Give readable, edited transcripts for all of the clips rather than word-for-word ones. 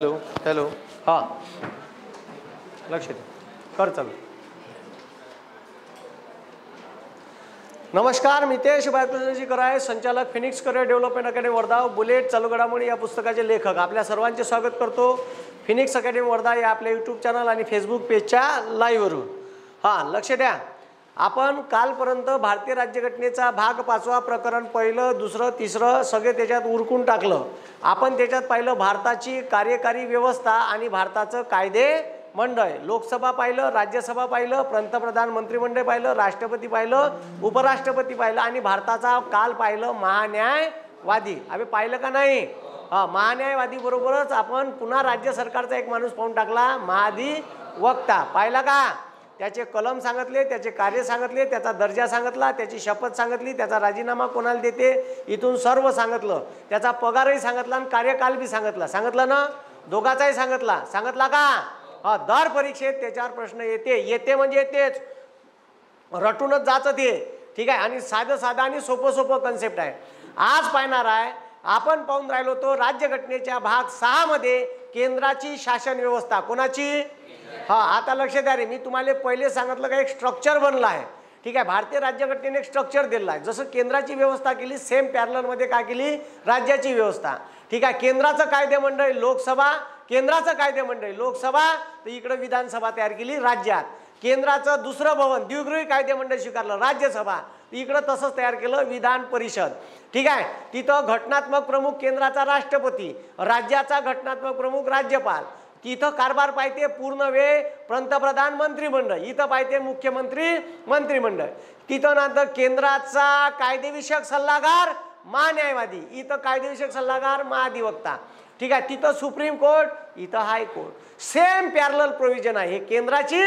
Hello hello हां लक्ष दे कर चालू. नमस्कार, मितेश बायकुलजी कराय, संचालक Phoenix career development academy Wardha, bullet चालू घडामोडी या पुस्तकाचे लेखक. आपल्या सर्वांचे स्वागत करतो फिनिक्स अकॅडमी वर्धा या आपल्या यूट्यूब चॅनल आणि फेसबुक पेजच्या लाईव्हवरून. हां लक्ष द्या, आपण कालपर्यंत भारतीय राज्यघटनेचा भाग 5वा प्रकरण पहिलं दुसरं तिसरं सगळे त्याच्यात उरकून टाकलं. आपण त्याच्यात पाहिलं भारताची कार्यकारी व्यवस्था आणि भारताचं कायदे मंडळ. लोकसभा पाहिलं, राज्यसभा पाहिलं, पंतप्रधान मंत्रिमंडळ पाहिलं, राष्ट्रपती पाहिलं, उपराष्ट्रपती पाहिलं आणि भारताचा काल पाहिलं महान्यायवादी. अबे पाहिलं का नाही? हां, महान्यायवादी बरोबरच आपण पुन्हा राज्य सरकारचा एक माणूस पाहून टाकला, महाधिवक्ता. पाहिला का? त्याचे कलम सांगितले, त्याचे कार्य सांगितले, त्याचा दर्जा सांगितला, त्याची शपथ सांगितली, त्याचा राजीनामा कोणाला देते इथून सर्व सांगितलं, त्याचा पगारही सांगितला आणि कार्यकाल बी सांगितलं ना, दोघाचाही सांगितला का? हा, दर परीक्षेत त्याच्यावर प्रश्न येते म्हणजे येतेच, रटूनच जाचं ते. ठीक आहे, आणि साधं आणि सोपं कन्सेप्ट आहे. आज पाहणार आहे आपण, पाहून राहिलो तो राज्यघटनेच्या भाग 6 मध्ये केंद्राची शासन व्यवस्था. कोणाची? हा, आता लक्ष द्या रे, मी तुम्हाला पहिले सांगितलं का एक स्ट्रक्चर बनलं आहे. ठीक आहे, भारतीय राज्यघटनेने एक स्ट्रक्चर दिलेलं आहे. जसं केंद्राची व्यवस्था केली, सेम पॅरललमध्ये काय केली? राज्याची व्यवस्था. ठीक आहे, केंद्राचं कायदेमंडळ लोकसभा, केंद्राचं कायदेमंडळ लोकसभा, तर इकडे विधानसभा तयार केली राज्यात. केंद्राचं दुसरं भवन द्विगृही कायदेमंडळ स्वीकारलं राज्यसभा, इकडं तसंच तयार केलं विधान परिषद. ठीक आहे, तिथं घटनात्मक प्रमुख केंद्राचा राष्ट्रपती, राज्याचा घटनात्मक प्रमुख राज्यपाल. तिथं कारभार पाहिजे पूर्ण वेळ पंतप्रधान मंत्रिमंडळ, इथं पाहिजे मुख्यमंत्री मंत्रिमंडळ. तिथं नंतर केंद्राचा कायदेविषयक सल्लागार महान्यायवादी, इथं कायदेविषयक सल्लागार महाधिवक्ता. ठीक आहे, तिथं सुप्रीम कोर्ट, इथं हायकोर्ट. सेम पॅरलल प्रोव्हिजन आहे, हे केंद्राची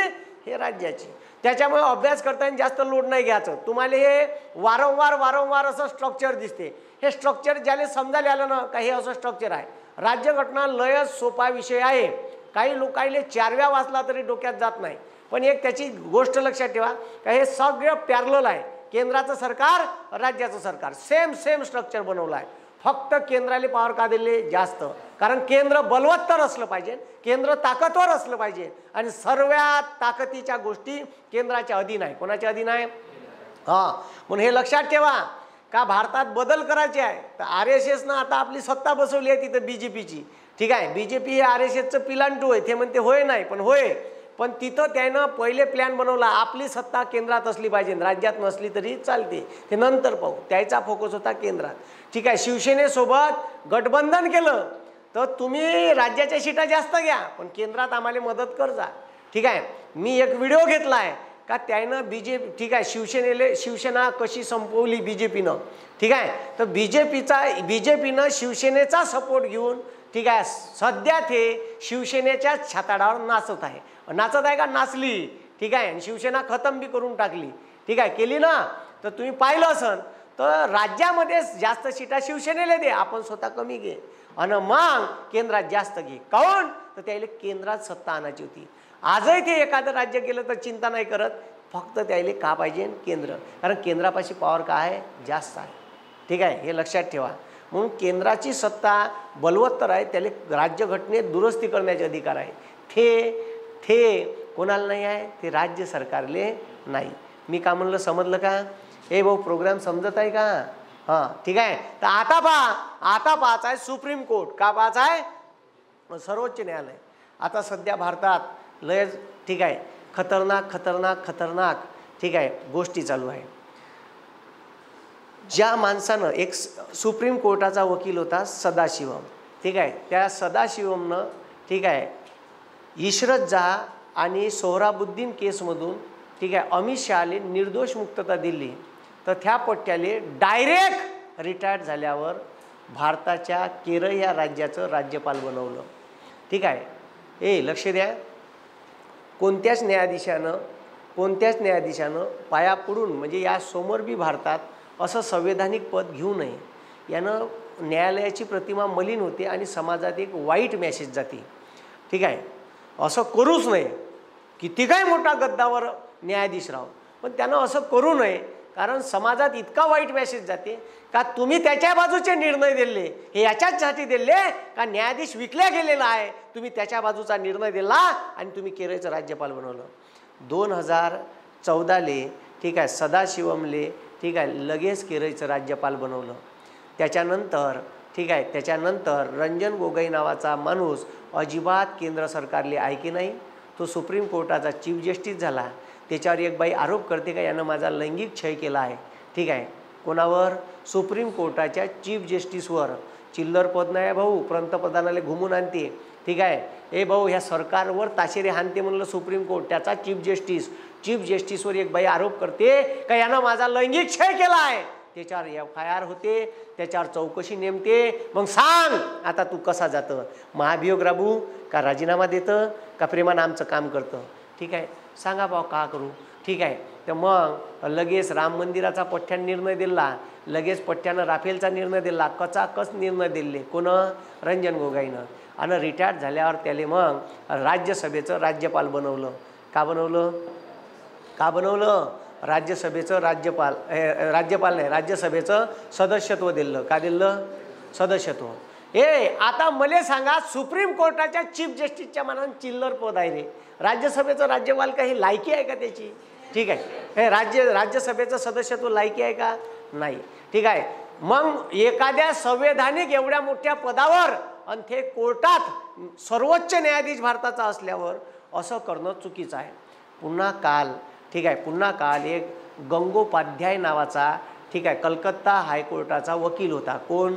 हे राज्याची. त्याच्यामुळे अभ्यास करताना जास्त लोड नाही घ्यायचं. तुम्हाला हे वारंवार असं स्ट्रक्चर दिसते. हे स्ट्रक्चर ज्याला समजायला आलं ना का हे असं स्ट्रक्चर आहे. राज्यघटना लयच सोपा विषय आहे. काही लोकांना 4 वेळा वाचला तरी डोक्यात जात नाही. पण एक त्याची गोष्ट लक्षात ठेवा का हे सगळं पॅरलल आहे. केंद्राचं सरकार, राज्याचं सरकार, सेम स्ट्रक्चर बनवलं आहे. फक्त केंद्राला पॉवर का दिले? जास्त. कारण केंद्र बलवत्तर असलं पाहिजे, केंद्र ताकदवर असलं पाहिजे आणि सर्व ताकदीच्या गोष्टी केंद्राच्या अधीन आहे. कोणाच्या अधीन आहे? हां, म्हणून हे लक्षात ठेवा का भारतात बदल करायचे आहे. तर RSSनं आता आपली सत्ता बसवली आहे तिथं BJPची. ठीक आहे, BJP हे RSSचं पिलांटू आहे. ते म्हणते होय नाही पण होय. पण तिथं त्यानं पहिले प्लॅन बनवला, आपली सत्ता केंद्रात असली पाहिजे, राज्यात नसली तरी चालते, ते नंतर पाहू. त्याचा फोकस होता केंद्रात. ठीक आहे, शिवसेनेसोबत गठबंधन केलं तर तुम्ही राज्याच्या सीटा जास्त घ्या पण केंद्रात आम्हाला मदत कर जा. ठीक आहे, मी एक व्हिडिओ घेतला आहे का त्यानं ठीक आहे, शिवसेना कशी संपवली BJPनं. ठीक आहे, तर BJPनं शिवसेनेचा सपोर्ट घेऊन ठीक आहे सध्या ते शिवसेनेच्या छाताडावर नाचत आहे का? नाचली. ठीक आहे, आणि शिवसेना खतम बी करून टाकली. ठीक आहे, केली ना. तर तुम्ही पाहिलं असन तर राज्यामध्ये जास्त सीटा शिवसेनेला दे, आपण स्वतः कमी घे आणि मग केंद्रात जास्त घे. काऊन? तर त्याला केंद्रात सत्ता आणायची होती. आजही ते एखादं राज्य गेलं तर चिंता नाही करत, फक्त त्याला का पाहिजे? केंद्र. कारण केंद्रापाशी पॉवर काय आहे? जास्त आहे. ठीक आहे, हे लक्षात ठेवा. म्हणून केंद्राची सत्ता बलवत्तर आहे, त्याला राज्यघटनेत दुरुस्ती करण्याचे अधिकार आहे. ते कोणाला नाही आहे? ते राज्य सरकारले नाही. मी का म्हणलं समजलं का? ए भाऊ, प्रोग्राम समजत आहे का? हां, ठीक आहे. तर आता पाहायचं आहे सुप्रीम कोर्ट. का पाहायचं आहे? सर्वोच्च न्यायालय. आता सध्या भारतात लय ठीक आहे खतरनाक ठीक आहे गोष्टी चालू आहे. ज्या माणसानं एक सुप्रीम कोर्टाचा वकील होता सदाशिवम. ठीक आहे, त्या सदाशिवमनं ठीक आहे इशरत जहा आणि सोहराबुद्दीन केसमधून ठीक आहे अमित शहाले निर्दोष मुक्तता दिली. तर त्या पट्ट्याले डायरेक्ट रिटायर्ड झाल्यावर भारताच्या केरळ या राज्याचं राज्यपाल बनवलं. ठीक आहे, लक्ष द्या, कोणत्याच न्यायाधीशानं पाया पडून म्हणजे या समोर बी भारतात असं संवैधानिक पद घेऊ नये. यानं न्यायालयाची प्रतिमा मलिन होते आणि समाजात एक वाईट मेसेज जाते. ठीक आहे, असं करूच नये. किती काय मोठा गद्दावर न्यायाधीश राहो, पण त्यानं असं करू नये कारण समाजात इतका वाईट मेसेज जाते का तुम्ही त्याच्या बाजूचे निर्णय दिले, हे याच्यासाठी दिले का न्यायाधीश विकल्या गेलेला आहे, तुम्ही त्याच्या बाजूचा निर्णय दिला आणि तुम्ही केरळचं राज्यपाल बनवलं. 2014ले ठीक आहे सदाशिवमले ठीक आहे लगेच केरळचं राज्यपाल बनवलं. त्याच्यानंतर ठीक आहे त्याच्यानंतर रंजन गोगोई नावाचा माणूस अजिबात केंद्र सरकारले ऐके नाही. तो सुप्रीम कोर्टाचा चीफ जस्टिस झाला. त्याच्यावर एक बाई आरोप करते का यानं माझा लैंगिक छळ केला आहे. ठीक आहे कोणावर? सुप्रीम कोर्टाच्या चीफ जस्टिसवर. चिल्लर पद नाही भाऊ, पंतप्रधानाला घुमून आणते. ठीक आहे ए भाऊ ह्या सरकारवर ताशेरे हाणते म्हणलं सुप्रीम कोर्ट, त्याचा चीफ जस्टिसवर एक बाई आरोप करते का यानं माझा लैंगिक छळ केला आहे. त्याच्यावर FIR होते, त्याच्यावर चौकशी नेमते. मग सांग आता तू कसा जातं, महाभियोग राबू का राजीनामा देतं का प्रेमानं आमचं काम करतं. ठीक आहे सांगा भाऊ का करू. ठीक आहे तर मग लगेच राम मंदिराचा पठ्ठ्यानं निर्णय दिला, लगेच पठ्ठ्यानं राफेलचा निर्णय दिला, कचाकच निर्णय दिले कोण? रंजन गोगोईनं. आणि रिटायर्ड झाल्यावर त्याला मग राज्यसभेचं राज्यपाल बनवलं. का बनवलं? राज्यसभेचं राज्यपाल नाही राज्यसभेचं सदस्यत्व दिलं. का दिलं? सदस्यत्व. आता मला सांगा सुप्रीम कोर्टाच्या चीफ जस्टिसच्या मनानं चिल्लर पद आहे रे, राज्यसभेचं राज्यपाल काही लायकी आहे का त्याची? ठीक आहे राज्यसभेचं सदस्यत्व लायकी आहे का? नाही. ठीक आहे मग एखाद्या संवैधानिक एवढ्या मोठ्या पदावर आणि ते कोर्टात सर्वोच्च न्यायाधीश भारताचा असल्यावर असं करणं चुकीचं आहे. पुन्हा काल एक गंगोपाध्याय नावाचा ठीक आहे कलकत्ता हायकोर्टाचा वकील होता. कोण?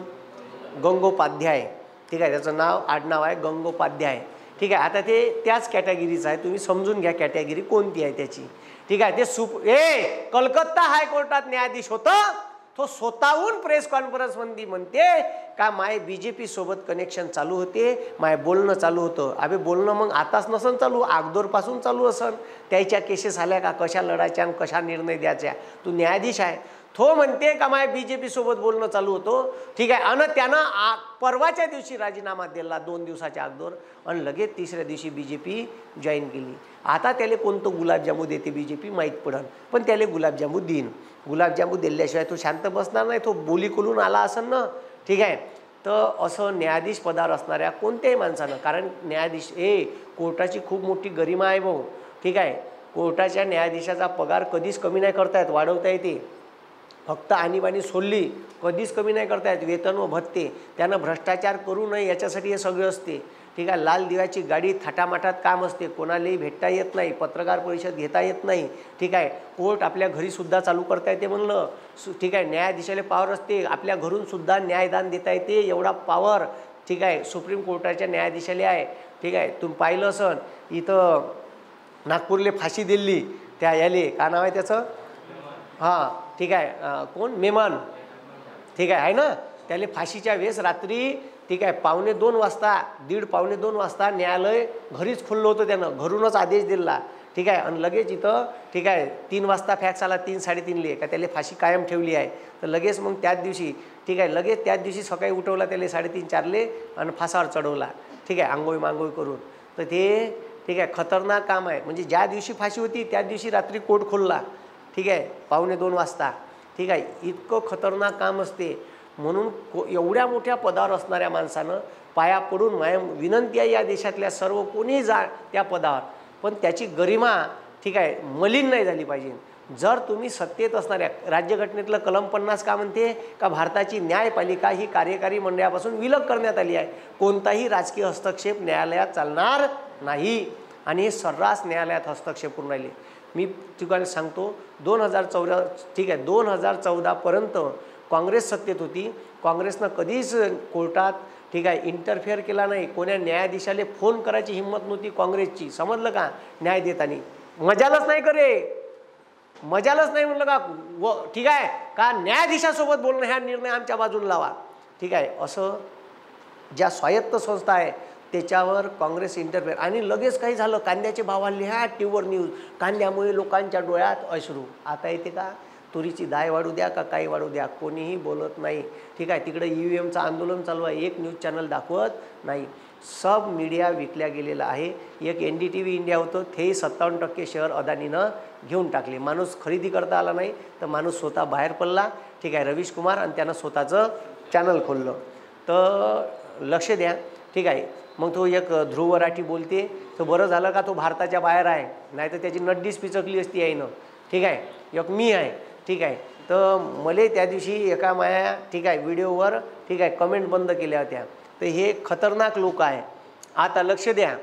गंगोपाध्याय. ठीक आहे त्याचं आडनाव आहे गंगोपाध्याय. ठीक आहे आता ते त्याच कॅटेगरीचं आहे, तुम्ही समजून घ्या कॅटेगरी कोणती आहे त्याची. ठीक आहे ते कलकत्ता हायकोर्टात न्यायाधीश होता. तो स्वतःहून प्रेस कॉन्फरन्स मध्ये म्हणते का माय BJP सोबत कनेक्शन चालू होते, माय बोलणं चालू होतं. अबे बोलणं मग आताच नसन चालू, अगोदरपासून चालू असन. त्याच्या केसेस आल्या का कशा लढायच्या आणि कशा निर्णय द्यायच्या, तू न्यायाधीश आहे. तो म्हणते का माय BJP सोबत बोलणं चालू होतं. ठीक आहे आणि त्यानं परवाच्या दिवशी राजीनामा दिला 2 दिवसाच्या अगोदर आणि लगेच तिसऱ्या दिवशी BJP जॉईन केली. आता त्याला कोणतं गुलाबजामू देते BJP माहीत पडन, पण त्याला गुलाबजामू देईन. गुलाबजामू दिल्याशिवाय तो शांत बसणार नाही, तो बोली खोलून आला असेल ना. ठीक आहे तर असं न्यायाधीश पदावर असणाऱ्या कोणत्याही माणसानं, कारण न्यायाधीश कोर्टाची खूप मोठी गरिमा आहे भाऊ. ठीक आहे कोर्टाच्या न्यायाधीशाचा पगार कधीच कमी नाही करता येत, वाढवता येते. फक्त आणीबाणी सोडली कधीच कमी नाही करता येत. वेतन व भत्ते त्यानं भ्रष्टाचार करू नये याच्यासाठी हे सगळं असते. ठीक आहे लाल दिव्याची गाडी थाटामाटात काम असते, कोणालाही भेटता येत नाही, पत्रकार परिषद घेता येत नाही. ठीक आहे कोर्ट आपल्या घरीसुद्धा चालू करता येते म्हणलं. ठीक आहे न्यायाधीशाला पावर असते, आपल्या घरूनसुद्धा न्यायदान देता येते, एवढा पावर ठीक आहे सुप्रीम कोर्टाच्या न्यायाधीशाला आहे. ठीक आहे तुम्ही पाहिलं असन इथं नागपूरले फाशी दिली त्या याले का नाव आहे त्याचं ठीक आहे कोण मेमन. ठीक आहे ना त्याला फाशीच्या वेळेस रात्री ठीक आहे 1:15 वाजता 1:30-1:15 वाजता न्यायालय घरीच खुललं होतं, त्यानं घरूनच आदेश दिला. ठीक आहे आणि लगेच इथं ठीक आहे 3 वाजता फॅक्स आला 3-3:30 का त्याला फाशी कायम ठेवली आहे. तर लगेच मग त्याच दिवशी ठीक आहे लगेच त्याच दिवशी सकाळी उठवला त्याला 3:30-4 आणि फासावर चढवला. ठीक आहे आंघोळी मांघोळी करून. तर ते ठीक आहे खतरनाक काम आहे. म्हणजे ज्या दिवशी फाशी होती त्याच दिवशी रात्री कोर्ट खोलला. ठीक आहे 1:15 वाजता. ठीक आहे इतकं खतरनाक काम असते. म्हणून एवढ्या मोठ्या पदावर असणाऱ्या माणसानं पाया पडून माझ्या विनंती आहे या देशातल्या सर्व कोणी जा त्या पदावर, पण त्याची गरिमा ठीक आहे मलिन नाही झाली पाहिजे. जर तुम्ही सत्तेत असणाऱ्या राज्यघटनेतलं कलम 50 का म्हणते का भारताची न्यायपालिका ही कार्यकारी मंडळापासून विलग करण्यात आली आहे. कोणताही राजकीय हस्तक्षेप न्यायालयात चालणार नाही आणि हे सर्रास न्यायालयात हस्तक्षेप करून राहिले. मी ठिकाणी सांगतो 2014 ठीक आहे 2014पर्यंत काँग्रेस सत्तेत होती. काँग्रेसनं कधीच कोर्टात ठीक आहे इंटरफेअर केला नाही. कोण्या न्यायाधीशाला फोन करायची हिंमत नव्हती काँग्रेसची. समजलं का? न्याय देताना मजालच नाही करे, मजालच नाही म्हणलं का ठीक आहे का न्यायाधीशासोबत बोलणं ह्या निर्णय आमच्या बाजूला लावा. ठीक आहे असं ज्या स्वायत्त संस्था आहे त्याच्यावर काँग्रेस इंटरफेअर. आणि लगेच काही झालं कांद्याचे भाव वाढले, ह्या टीव्हीवर न्यूज कांद्यामुळे लोकांच्या डोळ्यात अश्रू. आता येते का तुरीची दाय वाढू द्या का काही वाढू द्या कोणीही बोलत नाही. ठीक आहे तिकडे EVMचं आंदोलन चालू आहे, एक न्यूज चॅनल दाखवत नाही. सब मीडिया विकल्या गेलेला आहे। एक NDTV इंडिया होतं, तेही 57% शेअर अदानीनं घेऊन टाकले। माणूस खरेदी करता आला नाही तर माणूस स्वतः बाहेर पडला, ठीक आहे, रवीश कुमार, आणि त्यानं स्वतःचं चॅनल खोललं। तर लक्ष द्या, ठीक आहे। मग तो एक ध्रुव वराठी बोलते, तर बरं झालं का तो भारताच्या बाहेर आहे, नाही तर त्याची नड्डीच पिचकली असती आहे ना, ठीक आहे। एक मी आहे, ठीक आहे। तर मला त्या दिवशी एका माया, ठीक आहे, व्हिडिओवर, ठीक आहे, कमेंट बंद केल्या होत्या। तर हे खतरनाक लोक आहे। आता लक्ष द्या,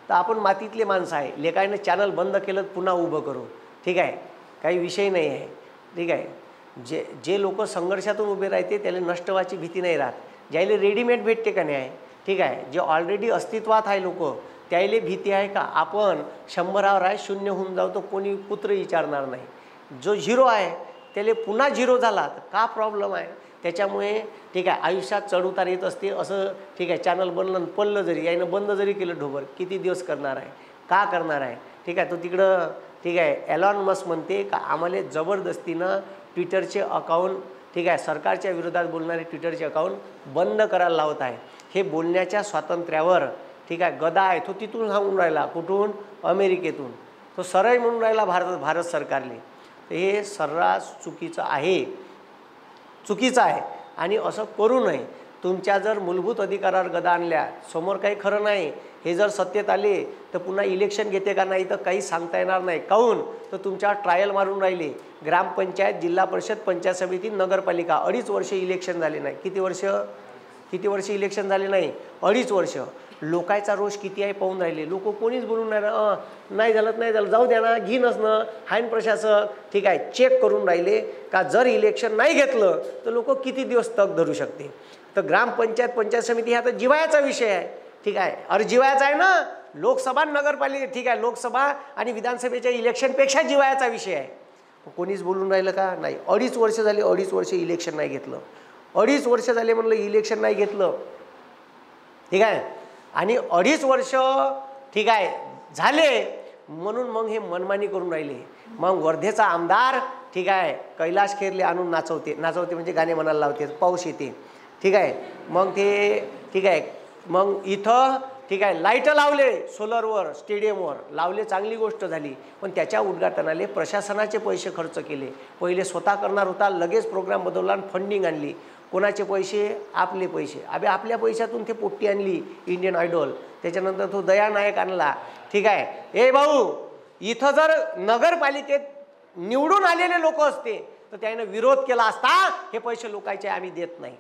तर आपण मातीतले माणसं आहे, लेकायनं चॅनल बंद केलं पुन्हा उभं करू, ठीक आहे, काही विषय नाही आहे, ठीक आहे। जे लोक संघर्षातून उभे राहते त्याला नष्ट व्हायची भीती नाही राहत, ज्याला रेडीमेड भेटते का नाही, ठीक आहे, जे ऑलरेडी अस्तित्वात आहे लोक त्याला भीती आहे का आपण 100वर आहे 0 होऊन जाऊ तर कोणी पुत्र विचारणार नाही। जो 0 आहे त्याला पुन्हा 0 झाला तर का प्रॉब्लेम आहे, त्याच्यामुळे ठीक आहे आयुष्यात चढउतार येत असते असं, ठीक आहे। चॅनल बनलं पडलं जरी यानं बंद जरी केलं ढोबर किती दिवस करणार आहे, का करणार आहे, ठीक आहे। तो तिकडं, ठीक आहे, एलॉन मस्क म्हणते का आम्हाला जबरदस्तीनं ट्विटरचे अकाउंट, ठीक आहे, सरकारच्या विरोधात बोलणारे ट्विटरचे अकाउंट बंद करायला लावत आहे। हे बोलण्याच्या स्वातंत्र्यावर, ठीक आहे, गदा आहे, तो तिथून सांगून राहिला, कुठून, अमेरिकेतून, तो सरळ म्हणून राहिला भारत सरकारले। तर हे सर्रास चुकीचं आहे, चुकीचं आहे, आणि असं करू नये। तुमच्या जर मूलभूत अधिकारावर गदा आणल्या, समोर काही खरं नाही, हे जर सत्तेत आले तर पुन्हा इलेक्शन घेते का नाही तर काही सांगता येणार नाही। काहून तर तुमच्यावर ट्रायल मारून राहिले। ग्रामपंचायत, जिल्हा परिषद, पंचायत समिती, नगरपालिका 2.5 वर्ष इलेक्शन झाले नाही। किती वर्ष इलेक्शन झाले नाही, 2.5 वर्ष। लोकांचा रोष किती आहे पाहून राहिले, लोक कोणीच बोलून नाही झालं जाऊ द्या ना, घेईनच ना, हायन प्रशासक, ठीक आहे, चेक करून राहिले का जर इलेक्शन नाही घेतलं तर लोक किती दिवस तग धरू शकते। तर ग्रामपंचायत, पंचायत समिती हा तर जिवायाचा विषय आहे, ठीक आहे, अरे जिवायाचा आहे ना, लोकसभा, नगरपालिका, ठीक आहे, लोकसभा आणि विधानसभेच्या इलेक्शनपेक्षा जिवायाचा विषय आहे। कोणीच बोलून राहिलं का नाही। 2.5 वर्ष झाले, 2.5 वर्ष इलेक्शन नाही घेतलं, 2.5 वर्ष झाले म्हणलं इलेक्शन नाही घेतलं, ठीक आहे, आणि 2.5 वर्ष, ठीक आहे, झाले म्हणून मग हे मनमानी करून राहिले। मग वर्धेचा आमदार, ठीक आहे, कैलाश खेरले आणून नाचवते म्हणजे गाणे म्हणायला लावते, पाऊस येते, ठीक आहे, मग ते, ठीक आहे, मग इथं, ठीक आहे, लाईट लावले सोलरवर, स्टेडियमवर लावले, चांगली गोष्ट झाली, पण त्याच्या उद्घाटनाले प्रशासनाचे पैसे खर्च केले। पहिले स्वतः करणार होता, लगेच प्रोग्राम बदलला आणि फंडिंग आणली। कोणाचे पैसे, आपले पैसे, अबे आपल्या पैशातून ते पोट्टी आणली, इंडियन आयडॉल, त्याच्यानंतर तो दया नायक आणला, ठीक आहे। ए भाऊ, इथं जर नगरपालिकेत निवडून आलेले लोक असते तर त्याने विरोध केला असता, हे पैसे लोकांचे आम्ही देत नाही।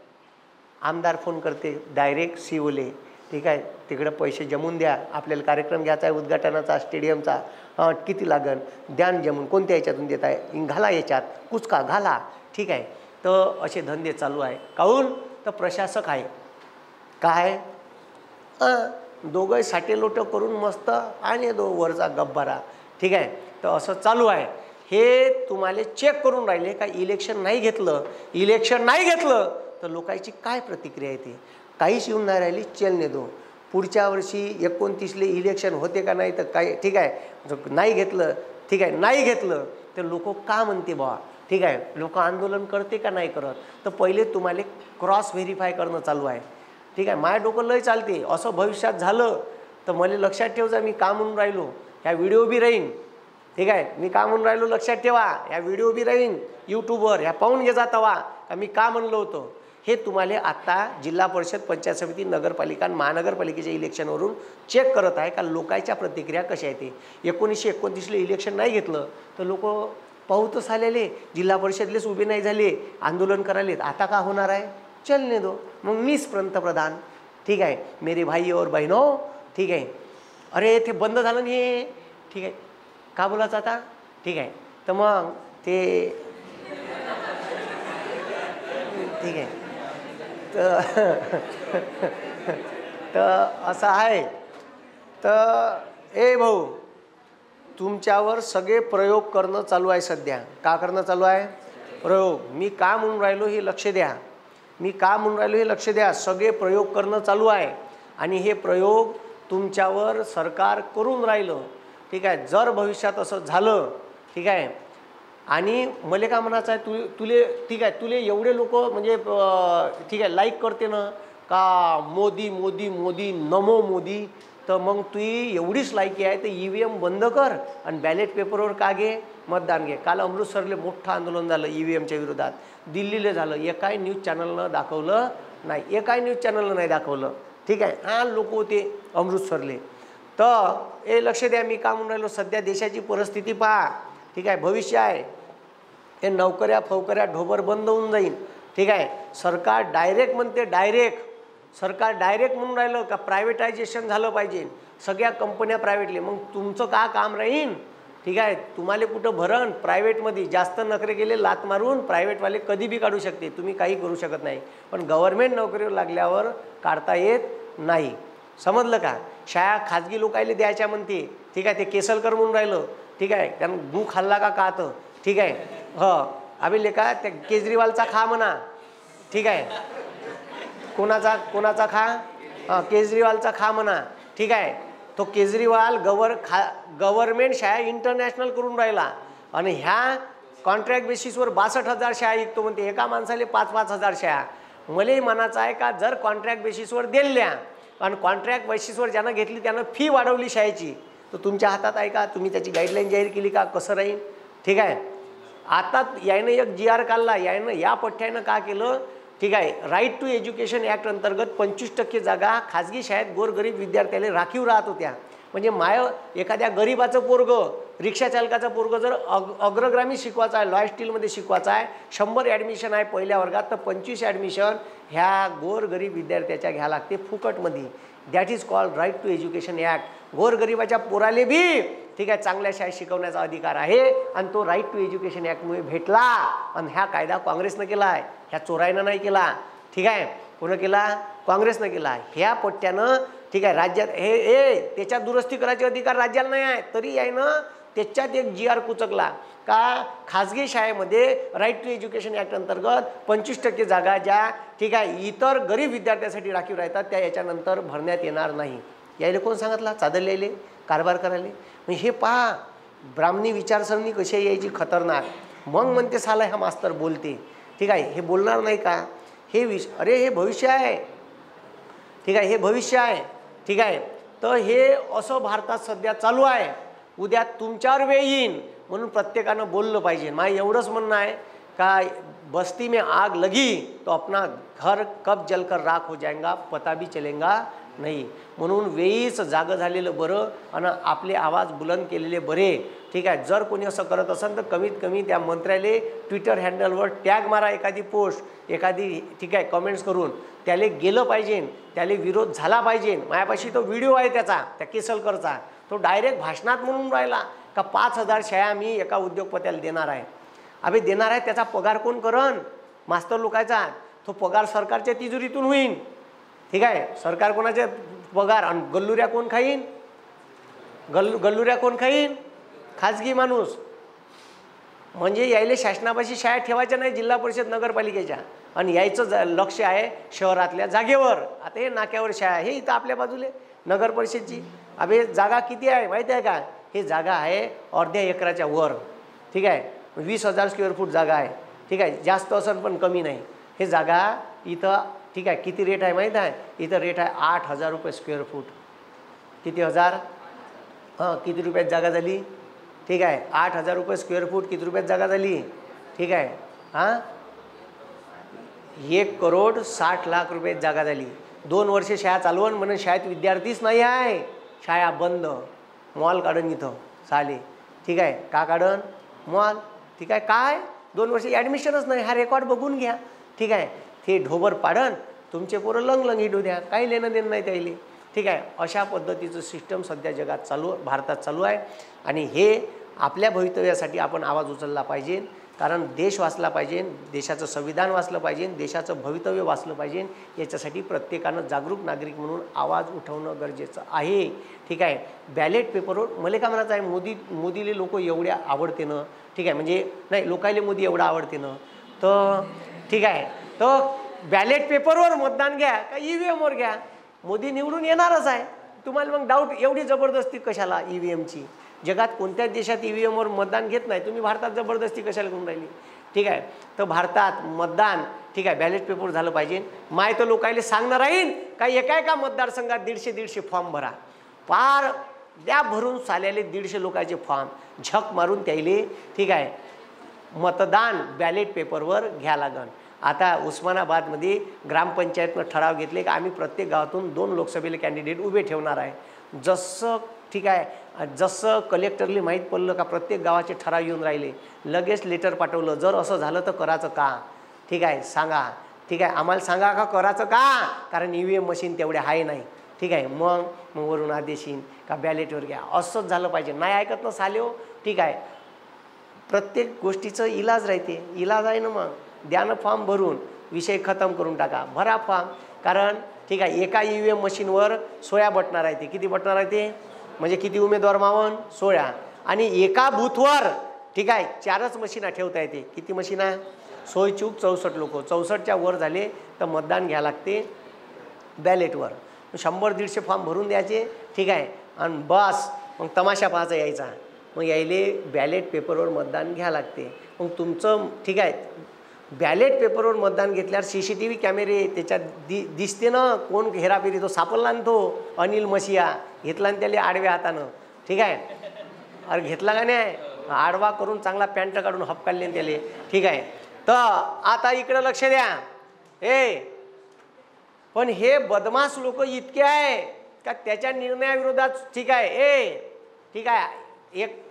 आमदार फोन करते डायरेक्ट सीओले, ठीक आहे, तिकडे पैसे जमून द्या, आपल्याला कार्यक्रम घ्यायचा आहे उद्घाटनाचा, स्टेडियमचा, किती लागन द्यान जमून, कोणत्या याच्यातून देत आहे, घाला याच्यात कुचका घाला, ठीक आहे। तर असे धंदे चालू आहे। काहून तर प्रशासक आहे काय, दोघं साठे लोट करून मस्त आणि वरचा गब्बारा, ठीक आहे। तर असं चालू आहे। हे तुम्हाला चेक करून राहिले का इलेक्शन नाही घेतलं तर लोकांची काय प्रतिक्रिया येते, काहीच येऊन नाही राहिली, चलने दो। पुढच्या वर्षी 29ले इलेक्शन होते का नाही तर काय, ठीक आहे, नाही घेतलं, ठीक आहे, नाही घेतलं तर लोक का म्हणते बा, ठीक आहे, लोक आंदोलन करते का नाही करत, तर पहिले तुम्हाला क्रॉस व्हेरीफाय करणं चालू आहे, ठीक आहे। माझ्या डोकं लय चालते, असं भविष्यात झालं तर मला लक्षात ठेवजा, मी का म्हणून राहिलो, ह्या व्हिडिओ बी राहीन, ठीक आहे, मी का म्हणून राहिलो लक्षात ठेवा, ह्या व्हिडिओ बी राहीन यूट्यूबवर, ह्या पाहून घे जातावा का मी का म्हणलो होतो। हे तुम्हाला आता जिल्हा परिषद, पंचायत समिती, नगरपालिका आणि महानगरपालिकेच्या इलेक्शनवरून चेक करत आहे का लोकांच्या प्रतिक्रिया कशा आहेत। 1929ले इलेक्शन नाही घेतलं तर लोक पाहूतच आलेले, जिल्हा परिषदलेच उभे नाही झाले, आंदोलन करायलेत, आता का होणार आहे, चलने दो। मग मीच पंतप्रधान, ठीक आहे, मेरे भाई और बहनों, ठीक आहे, अरे ते बंद झालं हे, ठीक आहे, का बोलायचं आता, ठीक आहे। तर मग ते, ठीक आहे, तर असं आहे। तर ए भाऊ, तुमच्यावर सगळे प्रयोग करणं चालू आहे सध्या, का करणं चालू आहे, प्रयोग। मी का म्हणून राहिलो हे लक्ष द्या, सगळे प्रयोग करणं चालू आहे आणि हे प्रयोग तुमच्यावर सरकार करून राहिलं, ठीक आहे। जर भविष्यात असं झालं, ठीक आहे, आणि मला का म्हणायचं आहे तुले, ठीक आहे, तुले एवढे लोक म्हणजे, ठीक आहे, लाईक करते ना, का मोदी मोदी मोदी नमो मोदी, तर मग तुझी एवढीच लायकी आहे तर EVM बंद कर आणि बॅलेट पेपरवर का घे, मतदान घे. काल अमृतसरले मोठं आंदोलन झालं EVMच्या विरोधात, दिल्लीला झालं, एकाही न्यूज चॅनलनं दाखवलं नाही, एकाही न्यूज चॅनलनं नाही दाखवलं. ठीक आहे, हा लोक होते अमृतसरले. तर हे लक्ष द्या, मी का म्हणून राहिलो, सध्या देशाची परिस्थिती पहा. ठीक आहे, भविष्य आहे, हे नोकऱ्या फौकऱ्या ढोबर बंद होऊन जाईल. ठीक आहे, सरकार डायरेक्ट म्हणते, सरकार डायरेक्ट म्हणून राहिलं का प्रायव्हेटायझेशन झालं पाहिजे, सगळ्या कंपन्या प्रायव्हेटली. मग तुमचं का काम राहीन. ठीक आहे, तुम्हाला कुठं भरण, प्रायव्हेटमध्ये जास्त नोकरी केले लात मारून प्रायव्हेटवाले कधी बी काढू शकते, तुम्ही काही करू शकत नाही. पण गव्हर्नमेंट नोकरीवर लागल्यावर काढता येत नाही, समजलं का. शाळा खाजगी लोकायले द्यायच्या म्हणते. ठीक आहे, ते केसलकर म्हणून राहिलं. ठीक आहे, त्यानं गू खाल्ला का तर. ठीक आहे, अभि लेखा त्या केजरीवालचा खा म्हणा. ठीक आहे, कोणाचा खा, केजरीवालचा खा म्हणा. ठीक आहे, तो केजरीवाल गव्हर्नमेंट शाळा इंटरनॅशनल करून राहिला आणि ह्या कॉन्ट्रॅक्ट बेसिसवर 62,000 शाळा विकतो म्हणते, एका माणसाले 5-5 हजार शाळा. मलाही म्हणायचं आहे का जर कॉन्ट्रॅक्ट बेसिसवर दिल्या आणि कॉन्ट्रॅक्ट बेसिसवर ज्यानं घेतली त्यानं फी वाढवली शाळेची, तर तुमच्या हातात आहे का, तुम्ही त्याची गाईडलाईन जाहीर केली का, कसं राहील. ठीक आहे, आता यानं एक GR काढला, यानं या पठ्ठ्यानं का केलं. ठीक आहे, राईट टू एज्युकेशन ॲक्ट अंतर्गत 25% जागा खाजगी शाळेत गोरगरीब विद्यार्थ्याला राखीव राहत होत्या. म्हणजे एखाद्या गरीबाचं पोरगं, रिक्षा चालकाचं पोरगं जर अग्रगामी शिकवायचं आहे, लॉय स्टीलमध्ये शिकवायचं आहे, 100 ॲडमिशन आहे पहिल्या वर्गात, तर 25 ॲडमिशन ह्या गोरगरीब विद्यार्थ्याच्या घ्या लागते फुकटमध्ये. That is called right to education act. गोरगरिबाच्या पोराले बी ठीक आहे चांगल्या शाळेत शिकवण्याचा अधिकार आहे आणि तो राईट टू एज्युकेशन ॲक्टमुळे भेटला. आणि हा कायदा काँग्रेसनं केला आहे, ह्या चोराईनं नाही केला. ठीक आहे, कोणं केला, काँग्रेसनं केला. ह्या पट्ट्यानं ठीक आहे राज्यात त्याच्यात दुरुस्ती करायचे अधिकार राज्याला नाही आहे, तरी यानं त्याच्यात एक GR कुचकला का खाजगी शाळेमध्ये राईट टू एज्युकेशन ॲक्ट अंतर्गत 25% जागा ज्या ठीक आहे इतर गरीब विद्यार्थ्यांसाठी राखीव राहतात त्या याच्यानंतर भरण्यात येणार नाही. यायला कोण सांगितला, चादर यायले कारभार करायले. म्हणजे हे पहा ब्राह्मणी विचारसरणी कशी यायची खतरनाक. मग म्हणते साला हा मास्तर बोलते. ठीक आहे, हे बोलणार नाही का, हे हे भविष्य आहे. ठीक आहे, हे भविष्य आहे. ठीक आहे, तर हे असं भारतात सध्या चालू आहे. उद्या तुमच्यावर वेळ येईन म्हणून प्रत्येकानं बोललं पाहिजे. माझं एवढंच म्हणणं आहे का बस्ती में आग लगी तो अपना घर कब जलकर राख हो जाएगा पता भी चलेगा नाही. म्हणून वेळीच जागं झालेलं बरं आणि आपले आवाज बुलंद केलेले बरे. ठीक आहे, जर कोणी असं करत असेल तर कमीत कमी त्या मंत्र्याले ट्विटर हँडलवर टॅग मारा, एखादी पोस्ट एखादी ठीक आहे कमेंट्स करून त्याला गेलं पाहिजे, त्याला विरोध झाला पाहिजे. माझ्यापाशी तो व्हिडिओ आहे त्याचा, त्या केसलकरचा, तो डायरेक्ट भाषणात म्हणून राहिला का 5,000 शाळा मी एका उद्योगपत्याला देणार आहे. अबे देणार आहे, त्याचा पगार कोण करण, मास्तर लोकांचा. तो पगार सरकारच्या तिजोरीतून होईन. ठीक आहे, सरकार कोणाचे पगार आणि गल्लुऱ्या कोण खाईन, गल्लुऱ्या कोण खाईन, खाजगी माणूस. म्हणजे यायले शासनापाशी शाळा ठेवायच्या नाही, जिल्हा परिषद नगरपालिकेच्या, आणि यायचं लक्ष आहे शहरातल्या जागेवर. आता हे नाक्यावर शाळा हे इथं आपल्या बाजूले नगर परिषदची. अबे जागा किती आहे माहिती आहे का, हे जागा आहे अर्ध्या एकराच्या वर. ठीक आहे, 20,000 स्क्वेअर फूट जागा आहे. ठीक आहे, जास्त असेल पण कमी नाही. हे जागा इथं ठीक आहे किती रेट आहे माहीत आहे, इथं रेट आहे 8,000 रुपये स्क्वेअर फूट. किती हजार, किती रुपयात जागा झाली. ठीक आहे, 8,000 रुपये स्क्वेअर फूट किती रुपयात जागा झाली. ठीक आहे, 1,60,00,000 रुपयात जागा झाली. 2 वर्षे शाळा चालवून म्हणून शाळेत विद्यार्थीच नाही आहे, शाळा बंद. मॉल काढून इथं साले. ठीक आहे, का काढून मॉल. ठीक आहे, काय 2 वर्षे ॲडमिशनच नाही, हा रेकॉर्ड बघून घ्या. ठीक आहे, ते ढोबर पाडन तुमचे पोरं लंग हिडू द्या, काही लेणं देणं नाही त्याला. ठीक आहे, अशा पद्धतीचं सिस्टम सध्या जगात भारतात चालू आहे. आणि हे आपल्या भवितव्यासाठी आपण आवाज उचलला पाहिजे, कारण देश वाचला पाहिजे, देशाचं संविधान वाचलं पाहिजे, देशाचं भवितव्य वाचलं पाहिजे. याच्यासाठी प्रत्येकानं जागरूक नागरिक म्हणून आवाज उठवणं गरजेचं आहे. ठीक आहे, बॅलेट पेपरवर मला काय म्हणायचं आहे, मोदीले लोक एवढ्या आवडते ना. ठीक आहे, म्हणजे नाही लोकायले मोदी एवढा आवडते ना, तर ठीक आहे, तर बॅलेट पेपरवर मतदान घ्या का EVMवर घ्या, मोदी निवडून येणारच आहे. तुम्हाला मग डाऊट एवढी जबरदस्ती कशाला EVMची. जगात कोणत्याच देशात EVMवर मतदान घेत नाही, तुम्ही भारतात जबरदस्ती कशाला करून राहिली. ठीक आहे. तर भारतात मतदान ठीक आहे बॅलेट पेपर झालं पाहिजे. माय तर लोकायले सांगणार राहीन का एका मतदारसंघात 150 फॉर्म भरा. पार द्या भरून साल्याले 150 लोकांचे फॉर्म झक मारून त्याले ठीक आहे मतदान बॅलेट पेपरवर घ्या लागन. आता उस्मानाबादमध्ये ग्रामपंचायतनं ठराव घेतले की आम्ही प्रत्येक गावातून 2 लोकसभेला कॅन्डिडेट उभे ठेवणार आहे. जसं ठीक आहे जसं कलेक्टरला माहीत पडलं का प्रत्येक गावाचे ठराव येऊन राहिले लगेच लेटर पाठवलं. जर असं झालं तर करायचं का ठीक आहे सांगा. ठीक आहे आम्हाला सांगा का करायचं का, कारण EVM मशीन तेवढे आहे नाही. ठीक आहे मग वरून आदेश येईन का बॅलेटवर घ्या. असंच झालं पाहिजे. नाही ऐकत ना सालेहो. ठीक आहे प्रत्येक गोष्टीचं इलाज राहते. इलाज आहे ना मग द्यानं फॉर्म भरून विषय खतम करून टाका. भरा फॉर्म. कारण ठीक आहे एका EVM मशीनवर 16 बटणार आहे. ते किती बटणार आहे ते म्हणजे किती उमेदवार मावन 16 आणि एका बूथवर ठीक आहे 4च मशीना ठेवता येते. किती मशीना सोय चूक 64 लोक 64च्या वर झाले तर मतदान घ्या लागते बॅलेटवर. 100-150 फॉर्म भरून द्यायचे ठीक आहे आणि बस मग तमाशा पाहायचा यायचा. मग यायले बॅलेट पेपरवर मतदान घ्या लागते. मग तुमचं ठीक आहे बॅलेट पेपरवर मतदान घेतल्यावर CCTV कॅमेरे त्याच्यात दिसते ना कोण हेराफेरी. तो सापडला ना तो अनिल मशिया घेतला ना त्याला आडव्या हातानं. ठीक आहे अरे घेतला का नाही आडवा करून चांगला पॅन्ट काढून हपकालले त्याले. ठीक आहे तर आता इकडं लक्ष द्या. पण हे बदमाश लोक इतके आहे का त्याच्या निर्णयाविरोधात ठीक आहे ठीक आहे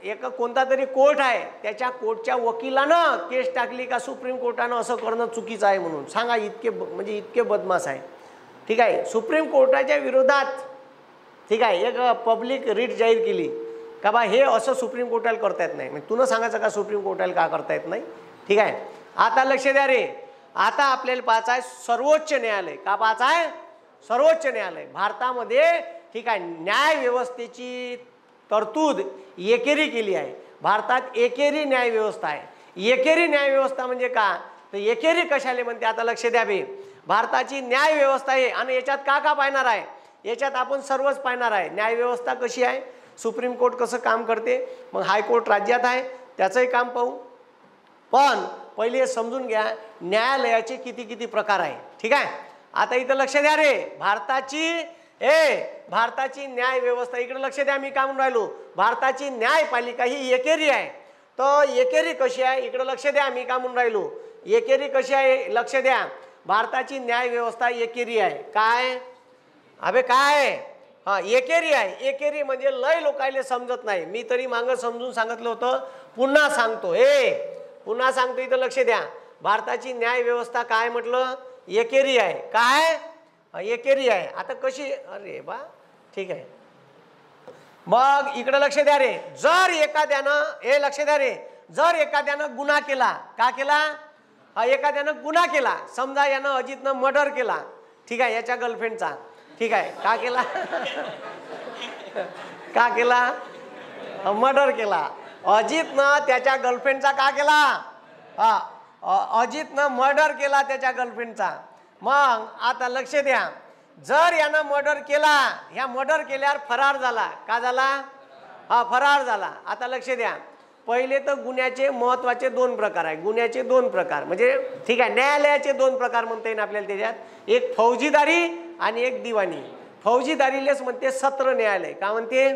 एक कोणता तरी कोर्ट आहे त्याच्या कोर्टच्या वकिलानं केस टाकली का सुप्रीम कोर्टानं असं करणं चुकीचं आहे म्हणून. सांगा इतके म्हणजे इतके बदमाश आहे. ठीक आहे सुप्रीम कोर्टाच्या विरोधात ठीक आहे एक पब्लिक रिट जाहीर केली का बा हे असं सुप्रीम कोर्टाला करता येत नाही. म्हणजे तुला सांगायचं का सुप्रीम कोर्टाला का करता येत नाही. ठीक आहे आता लक्ष द्या रे. आता आपल्याला पाहायचं आहे सर्वोच्च न्यायालय. का पाहायचं आहे सर्वोच्च न्यायालय. भारतामध्ये ठीक आहे न्याय व्यवस्थेची तरतूद एकेरी केली आहे. भारतात एकेरी न्याय व्यवस्था आहे. एकेरी न्याय व्यवस्था म्हणजे का तर एकेरी कशाले म्हणते. आता लक्ष द्या बे. भारताची न्याय व्यवस्था आहे आणि याच्यात का पाहणार आहे याच्यात आपण सर्वच पाहणार आहे. न्याय व्यवस्था कशी आहे सुप्रीम कोर्ट कसं काम करते मग हायकोर्ट राज्यात आहे त्याचंही काम पाहू. पण पहिले समजून घ्या न्यायालयाचे किती प्रकार आहे. ठीक आहे आता इथं लक्ष द्या रे. भारताची न्याय व्यवस्था इकडे लक्ष द्या. मी काय म्हणून राहिलो भारताची न्यायपालिका ही एकेरी आहे. तर एकेरी कशी आहे इकडे लक्ष द्या. मी काय म्हणून राहिलो एकेरी कशी आहे लक्ष द्या. भारताची न्याय व्यवस्था एकेरी आहे. काय अबे काय हां एकेरी आहे. एकेरी म्हणजे लय लोकायले समजत नाही. मी तरी मागं समजून सांगितलं होतं पुन्हा सांगतो. पुन्हा सांगतो इथं लक्ष द्या. भारताची न्याय व्यवस्था काय म्हटलं एकेरी आहे. काय एकेरी आहे. आता कशी अरे बा ठीक आहे मग इकडे लक्ष द्या रे. जर एखाद्यानं लक्ष द्या रे जर एखाद्यानं गुन्हा केला का केला एखाद्यानं गुन्हा केला समजा यानं अजितनं मर्डर केला. ठीक आहे याच्या गर्लफ्रेंडचा. ठीक आहे का केला का केला मर्डर केला. अजितनं त्याच्या गर्लफ्रेंडचा का केला अजितनं मर्डर केला त्याच्या गर्लफ्रेंडचा. मग आता लक्ष द्या जर यानं मर्डर केला ह्या मर्डर केल्यावर फरार झाला का झाला फरार झाला. आता लक्ष द्या पहिले तर गुन्ह्याचे महत्त्वाचे 2 प्रकार आहे. गुन्ह्याचे 2 प्रकार म्हणजे ठीक आहे न्यायालयाचे 2 प्रकार म्हणता येईल आपल्याला त्याच्यात. एक फौजीदारी आणि एक दिवाणी. फौजीदारीलेच म्हणते सत्र न्यायालय. का म्हणते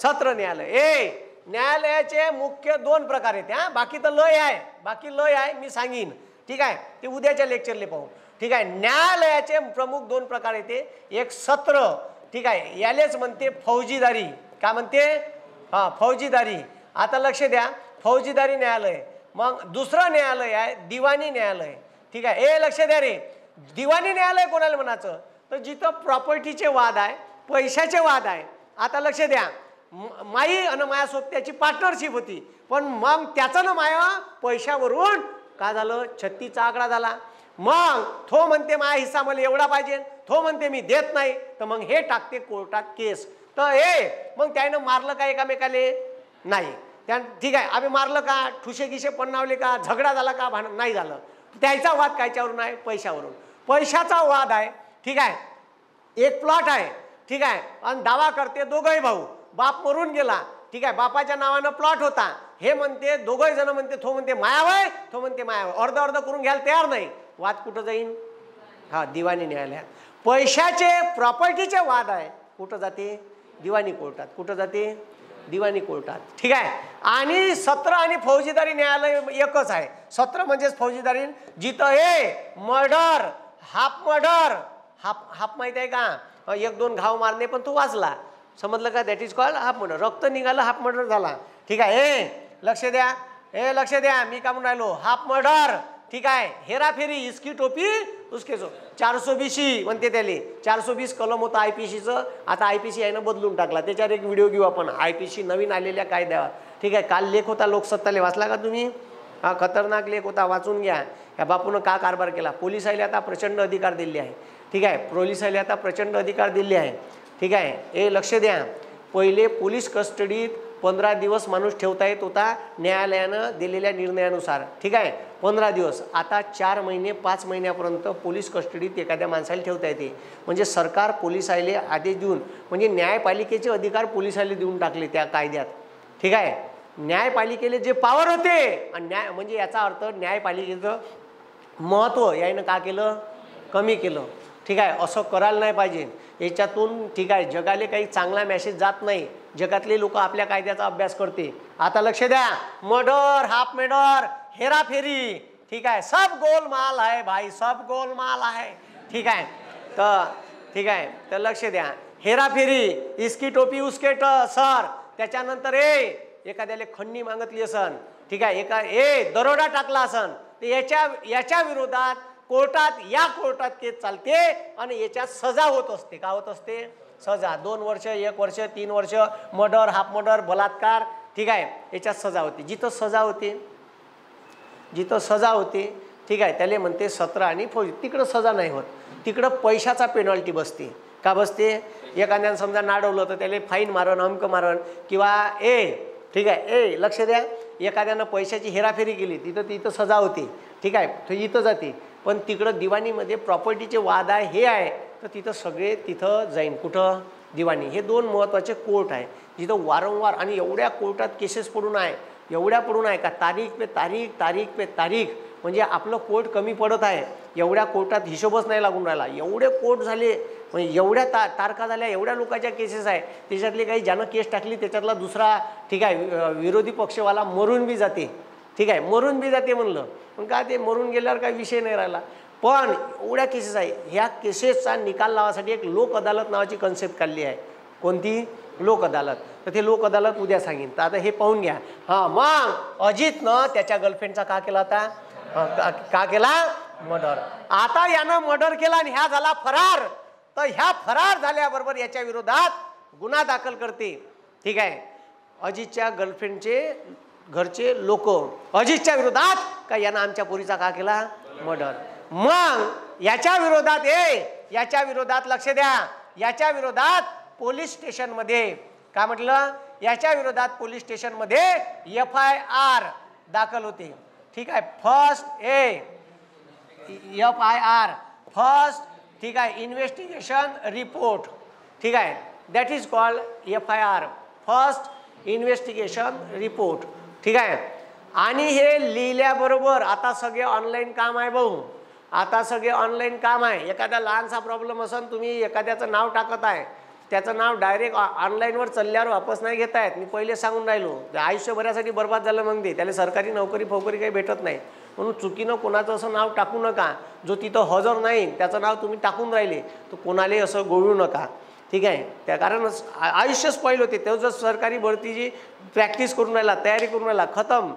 सत्र न्यायालय. न्यायालयाचे मुख्य 2 प्रकार आहेत. बाकी तर लय आहे बाकी लय आहे मी सांगीन. ठीक आहे ते उद्याच्या लेक्चरले पाहू. ठीक आहे न्यायालयाचे प्रमुख 2 प्रकार येते. एक सत्र ठीक आहे यालेच म्हणते फौजीदारी. का म्हणते फौजीदारी. आता लक्ष द्या फौजीदारी न्यायालय. मग दुसरं न्यायालय आहे दिवाणी न्यायालय. ठीक आहे लक्ष द्या रे. दिवाणी न्यायालय कोणाला म्हणायचं तर जिथं प्रॉपर्टीचे वाद आहे पैशाचे वाद आहे. आता लक्ष द्या माई आणि मायासोबत त्याची पार्टनरशिप होती पण मग त्याचं ना माया पैशावरून का झालं 36चा आकडा झाला. मग तो म्हणते माझा हिस्सा मला एवढा पाहिजे तो म्हणते मी देत नाही तर मग हे टाकते कोर्टात केस. तर मग त्यानं मारलं का एकामेकाले नाही त्या ठीक आहे आम्ही मारलं का ठुसे गिशे पन्नावले का झगडा झाला का भांडण नाही झालं. त्याचा वाद कायच्यावरून आहे पैशावरून. पैशाचा वाद आहे. ठीक आहे एक प्लॉट आहे. ठीक आहे आणि दावा करते दोघंही भाऊ बाप मरून गेला ठीक आहे, बापाच्या नावानं प्लॉट होता, हे म्हणते दोघंही जण म्हणते, तो म्हणते मायावय, तो म्हणते मायावय, अर्ध अर्ध करून घ्यायला तयार नाही, वाद कुठं जाईन? हा, दिवाणी न्यायालयात. पैशाचे प्रॉपर्टीचे वाद आहे, कुठं जाते? दिवाणी कोर्टात. कुठं जाते? दिवाणी कोर्टात. ठीक आहे. आणि सत्र आणि फौजदारी न्यायालय एकच आहे. सत्र म्हणजेच फौजदारी, जिथं हे मर्डर, हाफ मर्डर, हाफ माहिती आहे का? एक दोन घाव मारणे पण तो वाचला, समजलं का? That is called half murder. रक्त निघालं, हाफ मर्डर झाला. ठीक आहे. लक्ष द्या, लक्ष द्या, मी का म्हणून राहिलो? Half murder. ठीक आहे. हेराफेरी, इसकी टोपी उसके जो. 420 म्हणते त्याले. 420 कलम होता IPCचं, आता IPC यानं बदलून टाकला. त्याच्यावर एक व्हिडिओ घेऊ आपण, IPC नवीन आलेल्या कायद्यावर. ठीक आहे. काल लेख होता लोकसत्ताले, वाचला का तुम्ही? हा, खतरनाक लेख होता, वाचून घ्या. या बापून का कारभार केला. पोलिसाला आता प्रचंड अधिकार दिले आहे. ठीक आहे. पोलिसाला आता प्रचंड अधिकार दिले आहे. ठीक आहे. लक्ष द्या, पहिले पोलीस कस्टडीत 15 दिवस माणूस ठेवता येत होता न्यायालयानं दिलेल्या निर्णयानुसार. ठीक आहे. 15 दिवस. आता 4 महिने 5 महिन्यापर्यंत पोलीस कस्टडीत एखाद्या माणसाला ठेवता येते. म्हणजे सरकार पोलिसाला आदेश देऊन, म्हणजे न्यायपालिकेचे अधिकार पोलिसाला देऊन टाकले त्या कायद्यात. ठीक आहे. न्यायपालिकेले जे पॉवर होते, न्याय म्हणजे याचा अर्थ न्यायपालिकेचं महत्त्व यानं का केलं? कमी केलं. ठीक आहे. असं करायला नाही पाहिजे याच्यातून. ठीक आहे. जगाले काही चांगला मेसेज जात नाही. जगातले लोक आपल्या कायद्याचा अभ्यास करते. आता लक्ष द्या, मर्डर, हाफ मर्डर, हेराफेरी, ठीक आहे, सब गोलमाल आहे भाई, सब गोलमाल आहे. ठीक आहे. तर ठीक आहे, तर लक्ष द्या, हेराफेरी, इसकी टोपी उसके सर. त्याच्यानंतर एखाद्याला खंडणी मागितली असन, ठीक आहे, दरोडा टाकला असन, तर याच्या विरोधात कोर्टात, या कोर्टात केस चालते आणि याच्यात सजा होत असते. का होत असते? सजा. 2 वर्ष, 1 वर्ष, 3 वर्ष, मर्डर, हाफ मर्डर, बलात्कार. ठीक आहे. याच्यात सजा होते. जिथं सजा होते, जिथं सजा होते, ठीक आहे, त्याला म्हणते सत्र आणि फौज. तिकडं सजा नाही होत, तिकडं पैशाचा पेनल्टी बसते. का बसते? एखाद्यानं समजा नाडवलं तर त्याला फाईन मारण, अंक मारण, किंवा ठीक आहे, लक्ष द्या, एखाद्यानं पैशाची हेराफेरी केली, तिथं सजा होते. ठीक आहे. तर इथं जाते. पण तिकडं दिवाणीमध्ये प्रॉपर्टीचे वाद आहे, हे आहे, तर तिथं सगळे तिथं जाईन. कुठं? दिवाणी. हे 2 महत्त्वाचे कोर्ट आहे जिथं वारंवार, आणि एवढ्या कोर्टात केसेस पडून आहे, एवढ्या पडून आहे का तारीख पे तारीख, तारीख पे तारीख. म्हणजे आपलं कोर्ट कमी पडत आहे. एवढ्या कोर्टात हिशोबच नाही लागून राहिला. एवढे कोर्ट झाले, म्हणजे एवढ्या तारखा झाल्या, एवढ्या लोकांच्या केसेस आहे. त्याच्यातले काही ज्यानं केस टाकली त्याच्यातला दुसरा, ठीक आहे, विरोधी पक्षवाला मरून बी जाते. ठीक आहे, मरून बी जाते म्हणलं. पण का ते मरून गेल्यावर काही विषय नाही राहिला. पण एवढ्या केसेस आहे. ह्या केसेसचा निकाल लावासाठी एक लोक अदालत नावाची कन्सेप्ट काढली आहे. कोणती? लोक अदालत. तर ते लोक अदालत उद्या सांगेन. तर आता हे पाहून घ्या. हां, मग अजितनं त्याच्या गर्लफ्रेंडचा का केला होता? का केला? मर्डर. आता यानं मर्डर केला आणि ह्या झाला फरार. तर ह्या फरार झाल्याबरोबर याच्या विरोधात गुन्हा दाखल करते. ठीक आहे. अजितच्या गर्लफ्रेंडचे घरचे लोक अजितच्या विरोधात, का यानं आमच्या पोरीचा का केला? मर्डर. मग याच्या विरोधात याच्या विरोधात लक्ष द्या, याच्या विरोधात पोलीस स्टेशनमध्ये काय म्हटलं? याच्या विरोधात पोलीस स्टेशनमध्ये FIR दाखल होते. ठीक आहे. फर्स्ट FIR, फर्स्ट, ठीक आहे, इन्व्हेस्टिगेशन रिपोर्ट. ठीक आहे, that is called FIR, first investigation report. ठीक आहे. आणि हे लिहिल्याबरोबर आता सगळे ऑनलाईन काम आहे भाऊ. आता सगळे ऑनलाईन काम आहे. एखादा लहानसा प्रॉब्लेम असेल, तुम्ही एखाद्याचं नाव टाकत आहे, त्याचं नाव डायरेक्ट ऑनलाईनवर चालल्यावर वापस नाही घेता येत. मी पहिले सांगून राहिलो, आयुष्यभरासाठी बर्बाद झालं. मग त्याला सरकारी नोकरी फोकरी काही भेटत नाही. म्हणून चुकीनं कोणाचं असं नाव टाकू नका. जो तिथं हजर नाही त्याचं नाव तुम्ही टाकून राहिले तर कोणालाही असं गोळू नका. ठीक आहे. त्या कारण आयुष्य स्पॉईल होते. तो जर सरकारी भरतीची प्रॅक्टिस करून राहिला, तयारी करून राहिला, खतम.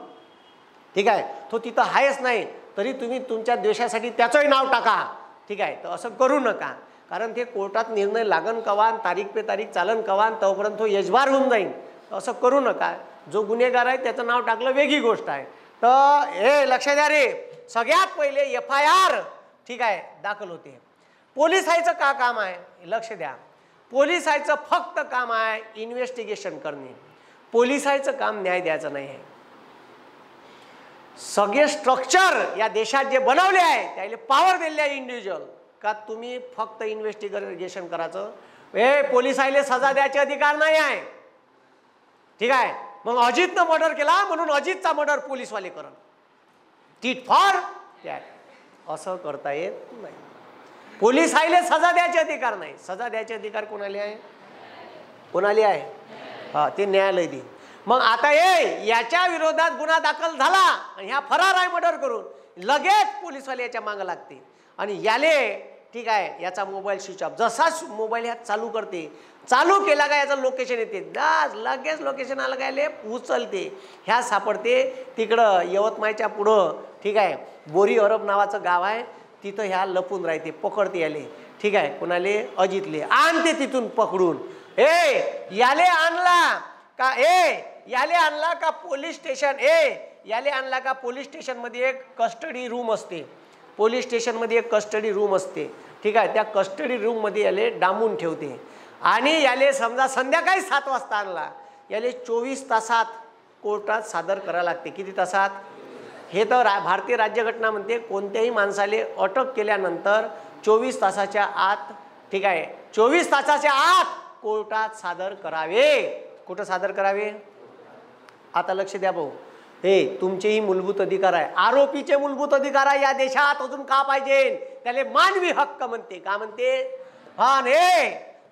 ठीक आहे. तो तिथं आहेच नाही तरी तुम्ही तुमच्या देशासाठी त्याचंही नाव टाका. ठीक आहे. तर असं करू नका. कारण ते कोर्टात निर्णय लागन कवान, तारीख पे तारीख चालन कवान, तोपर्यंत तो यजबार होऊन जाईल. असं करू नका. जो गुन्हेगार आहे त्याचं नाव टाकलं वेगळी गोष्ट आहे. तर हे लक्ष द्या रे, सगळ्यात पहिले FIR, ठीक आहे, दाखल होते. पोलिसाचं का काम आहे? लक्ष द्या, पोलिसाचं फक्त काम आहे इन्व्हेस्टिगेशन करणे. पोलिसाचं काम न्याय द्यायचं नाही आहे. सगळे स्ट्रक्चर या देशात जे बनवले आहे त्याला पॉवर दिले आहे इंडिव्हिज्युअल, का तुम्ही फक्त इन्व्हेस्टिगेशन करायचं. पोलिसाला सजा द्यायचे अधिकार नाही आहे. ठीक आहे. मग अजितनं मर्डर केला म्हणून अजितचा मर्डर पोलीसवाले करण, टीट फॉर टॅट. असं करता येत नाही. पोलीस आईले सजा द्यायचे अधिकार नाही. सजा द्यायचे अधिकार कोणाले आहे? कोणाले आहे? हा, ते न्यायालय देईल. मग आता याच्या विरोधात गुन्हा दाखल झाला आणि ह्या फरार आहे मर्डर करून, लगेच पोलीसवाले याच्या मागं लागते आणि याले ठीक आहे याचा मोबाईल स्विच ऑफ. जसा मोबाईल ह्या चालू करते, चालू केला का याचं लोकेशन येते, लगेच लोकेशन आलं काय उचलते. ह्या सापडते तिकडं यवतमाळच्या पुढं ठीक आहे बोरी अरब नावाचं गाव आहे, तिथं ह्या लपून राहते. पकडते याले ठीक आहे, कोणाले? अजितले. आणते तिथून पकडून. याले आणला का? याले आणला का पोलीस स्टेशन? याले आणला का पोलीस स्टेशनमध्ये एक कस्टडी रूम असते. पोलीस स्टेशनमध्ये एक कस्टडी रूम असते ठीक आहे. त्या कस्टडी रूममध्ये याले डांबून ठेवते आणि याले समजा संध्याकाळी 7 वाजता आणला, याले 24 तासात कोर्टात सादर करायला लागते. किती तासात? हे तर भारतीय राज्यघटना म्हणते कोणत्याही माणसाले अटक केल्यानंतर 24 तासाच्या आत ठीक आहे 24 तासाच्या आत कोर्टात सादर करावे. कुठं सादर करावे? आता लक्ष द्या भाऊ, तुमचेही मूलभूत अधिकार आहे. आरोपीचे मूलभूत अधिकार आहे या देशात. अजून का पाहिजे? त्याले मानवी हक्क म्हणते. का म्हणते? हा,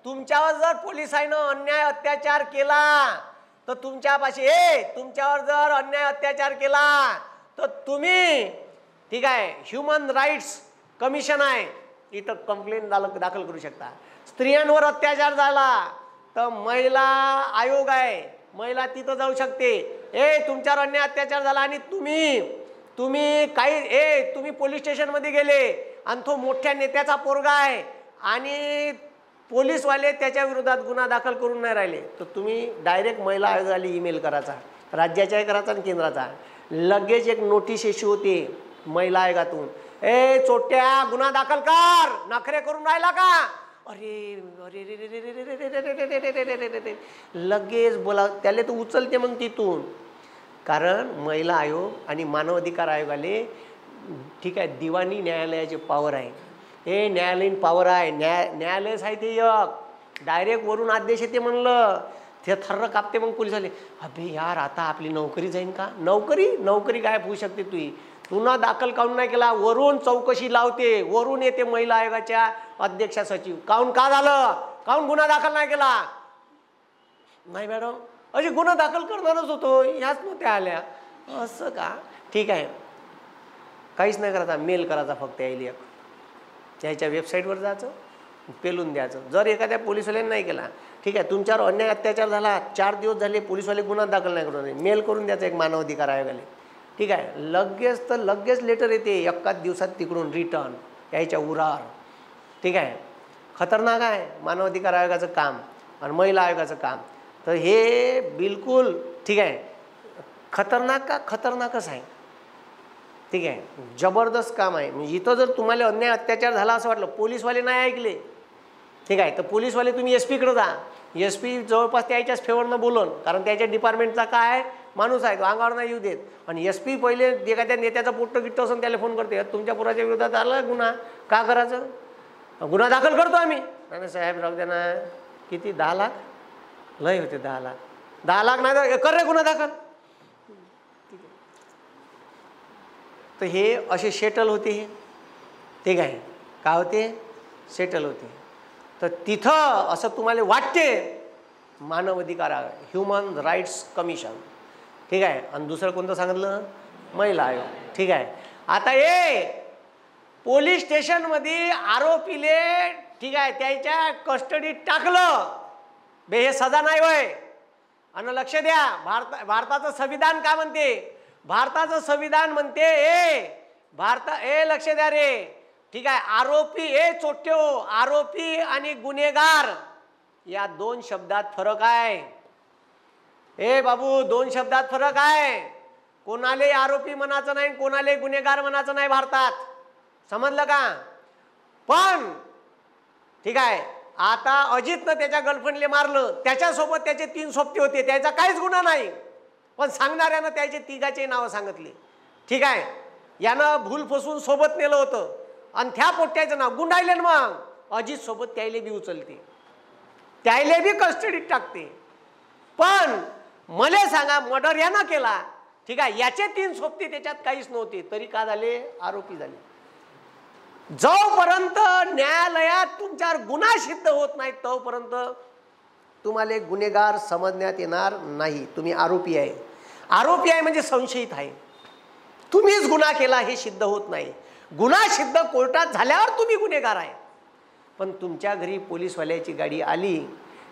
तुमच्यावर जर पोलिसांनं अन्याय अत्याचार केला तर तुमच्यापाशी तुमच्यावर जर अन्याय अत्याचार केला तर तुम्ही ठीक आहे ह्युमन राईट्स कमिशन आहे, इथं कंप्लेंट दाखल करू शकता. स्त्रियांवर अत्याचार झाला तर महिला आयोग आहे, महिला तिथं जाऊ शकते. तुमच्यावर अन्याय अत्याचार झाला आणि तुम्ही काही तुम्ही पोलीस स्टेशनमध्ये गेले आणि तो मोठ्या नेत्याचा पोरगा आहे आणि पोलीसवाले त्याच्या विरोधात गुन्हा दाखल करून नाही राहिले, तर तुम्ही डायरेक्ट महिला आयोगाला ईमेल करायचा, राज्याच्याही करायचा आणि केंद्राचा. लगेच एक नोटीस इश्यू होते महिला आयोगातून, चोट्या गुन्हा दाखल कर, नखरे करून राहिला का? अरे अरे रे लगेच बोला त्याला तर उचलते मग तिथून. कारण महिला आयोग आणि मानव अधिकार आयोगाले ठीक आहे दिवाणी न्यायालयाचे पॉवर आहे. न्यायालयीन पॉवर आहे. न्यायालयच आहे ते एक. डायरेक्ट वरून आदेश येते म्हणलं ते थर्र कापते. मग पोलीस आले, अबे यार आता आपली नोकरी जाईन का? नोकरी गायब होऊ शकते. गुन्हा दाखल काऊन नाही केला? वरून चौकशी लावते, वरून येते महिला आयोगाच्या अध्यक्षा सचिव, काऊन का झालं, काऊन गुन्हा दाखल नाही केला? नाही मॅडम अशी गुन्हा दाखल करणारच होतो, ह्याच नव्हत्या आल्या. असं का? ठीक आहे, काहीच नाही करायचा, मेल करायचा फक्त यायला. त्याच्या वेबसाईटवर जायचं, पेलून द्यायचं. जर एखाद्या पोलिसवाल्याने नाही केला ठीक आहे, तुमच्यावर अन्याय अत्याचार झाला, 4 दिवस झाले पोलिसवाले गुन्हा दाखल नाही करून, मेल करून द्यायचा एक मानव अधिकार आयोगाला ठीक आहे. लगेच लेटर येते एकाच दिवसात तिकडून रिटर्न यायच्या उरावर ठीक आहे. खतरनाक आहे मानव अधिकार आयोगाचं काम आणि महिला आयोगाचं काम. तर हे बिलकुल ठीक आहे खतरनाकच आहे ठीक आहे. जबरदस्त काम आहे. म्हणजे इथं जर तुम्हाला अन्याय अत्याचार झाला असं वाटलं, पोलीसवाले नाही ऐकले ठीक आहे, तर पोलीसवाले तुम्ही SP कडे जा. SP जवळपास त्याच्याच फेवरनं बोलून, कारण त्याच्या डिपार्टमेंटचा काय माणूस आहे तो, अंगावर नाही येऊ देत. आणि SP पहिले एखाद्या नेत्याचा पोट्ट गिट्ट असून त्याला फोन करते, तुमच्या पुराच्या विरोधात आला गुन्हा, का करायचं? गुन्हा दाखल करतो आम्ही. नाही साहेब राहू द्या ना. किती? 10 लाख? लय होते 10 लाख. 10 लाख नाही तर कर रे गुन्हा दाखल. तर हे असे सेटल होते हे ठीक आहे. काय होते? सेटल होते. तर तिथं असं तुम्हाला वाटते मानव अधिकार ह्युमन राईट्स कमिशन ठीक आहे. आणि दुसरं कोणतं सांगितलं? महिला आयोग ठीक आहे. आता पोलीस स्टेशनमध्ये आरोपीले ठीक आहे त्याच्या कस्टडीत टाकलं, बे हे सजा नाही होय. आणि लक्ष द्या, भारताचं संविधान काय म्हणते? भारताचं संविधान म्हणते लक्ष द्या रे ठीक आहे. आरोपी चोट्यो, आरोपी आणि गुन्हेगार या 2 शब्दात फरक आहे. बाबू 2 शब्दात फरक आहे. कोणाले आरोपी म्हणायचं नाही, कोणाले गुन्हेगार म्हणायचं नाही भारतात, समजलं का? पण ठीक आहे आता अजितनं त्याच्या गर्लफ्रेंडले मारलं, त्याच्यासोबत त्याचे 3 सोबती होते, त्याचा काहीच गुन्हा नाही, पण सांगणाऱ्यानं त्याचे 3घाचे नावं सांगितले ठीक आहे. यानं भूल फसून सोबत नेलं होतं आणि त्या पोट्याचं नाव गुंडाळले. मग अजित सोबत त्याला बी उचलते, त्याला बी कस्टडीत टाकते. पण मला सांगा मर्डर यानं केला, ठीक आहे, याचे 3 सोबती त्याच्यात काहीच नव्हते, तरी का झाले? आरोपी झाले. जोपर्यंत न्यायालयात तुमच्यावर गुन्हा सिद्ध होत नाही तोपर्यंत तुम्हाला गुन्हेगार समजण्यात येणार नाही. तुम्ही आरोपी आहे. आरोपी आहे म्हणजे संशयित आहे. तुम्हीच गुन्हा केला हे सिद्ध होत नाही. गुन्हा सिद्ध कोर्टात झाल्यावर तुम्ही गुन्हेगार आहे. पण तुमच्या घरी पोलीसवाल्याची गाडी आली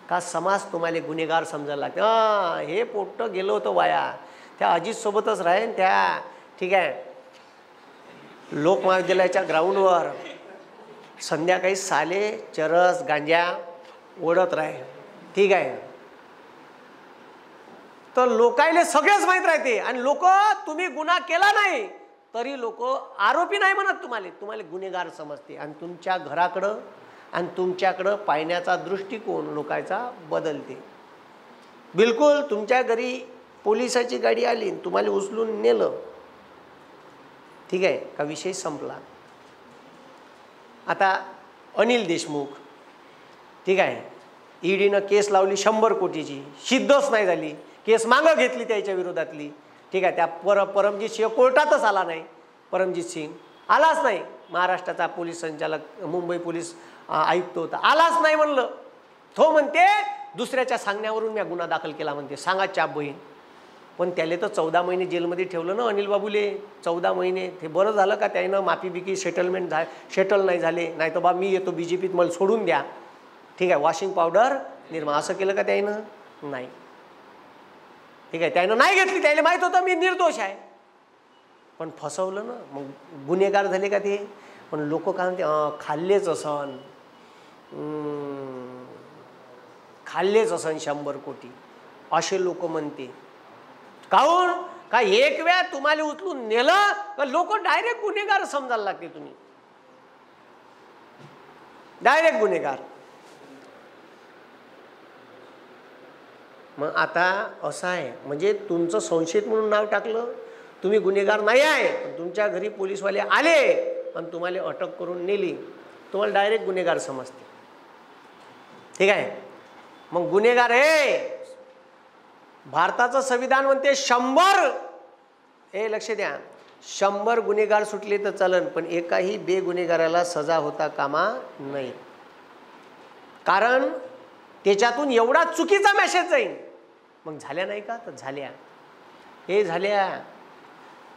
का समाज तुम्हाला गुन्हेगार समजायला लागते. हे पोट्ट गेलो होतं वाया, त्या अजित सोबतच राहीन त्या, ठीक आहे, लोक महाविद्यालयाच्या ग्राउंडवर संध्याकाळी साले चरस गांजा ओढत राहील, ठीक आहे. तर लोकायले सगळेच माहीत राहते आणि लोक तुम्ही गुन्हा केला नाही तरी लोक आरोपी नाही म्हणत, तुम्हाला गुन्हेगार समजते. आणि तुमच्या घराकडं आणि तुमच्याकडं पाहण्याचा दृष्टिकोन लोकांचा बदलते. बिलकुल तुमच्या घरी पोलिसाची गाडी आली, तुम्हाला उचलून नेलं, ठीक आहे का, विषय संपला. आता अनिल देशमुख, ठीक आहे, ईडीनं केस लावली 100 कोटीची, सिद्धच नाही झाली. केस मागं घेतली त्याच्या विरोधातली, ठीक आहे. त्या परमजीत सिंह कोर्टातच आला नाही. परमजीत सिंग आलाच नाही. महाराष्ट्राचा पोलीस संचालक, मुंबई पोलीस आयुक्त होता, आलाच नाही म्हणलं. तो म्हणते दुसऱ्याच्या सांगण्यावरून मी गुन्हा दाखल केला म्हणते. सांगा चाप बहीण. पण त्याला तर 14 महिने जेलमध्ये ठेवलं ना अनिल बाबूले. 14 महिने. ते बरं झालं का त्यानं माफी बिकी सेटलमेंट सेटल नाही झाले, नाही तर बा मी येतो BJPत मला सोडून द्या, ठीक आहे, वॉशिंग पावडर निर्मा, असं केलं का त्यानं? नाही, ठीक आहे. त्यानं नाही घेतली, त्याला माहीत होतं मी निर्दोष आहे, पण फसवलं ना, मग गुन्हेगार झाले का ते. पण लोक काय म्हणते, खाल्लेच असन, खाल्लेच असन 100 कोटी, असे लोक म्हणते. काहून का एक वेळा तुम्हाला उचलून नेलं का लोक डायरेक्ट गुन्हेगार समजायला लागते. तुम्ही डायरेक्ट गुन्हेगार. मग आता असं आहे, म्हणजे तुमचं संशयित म्हणून नाव टाकलं, तुम्ही गुन्हेगार नाही आहे, पण तुमच्या घरी पोलीसवाले आले आणि तुम्हाला अटक करून नेली, तुम्हाला डायरेक्ट गुन्हेगार समजते, ठीक आहे. मग गुन्हेगार आहे. भारताचं संविधान म्हणते 100, हे लक्ष द्या, 100 गुन्हेगार सुटले तर चालन, पण एकाही बेगुन्हेगाराला सजा होता कामा नाही. कारण त्याच्यातून एवढा चुकीचा मेसेज जाईल. मग झाल्या नाही का? तर झाल्या. हे झाल्या.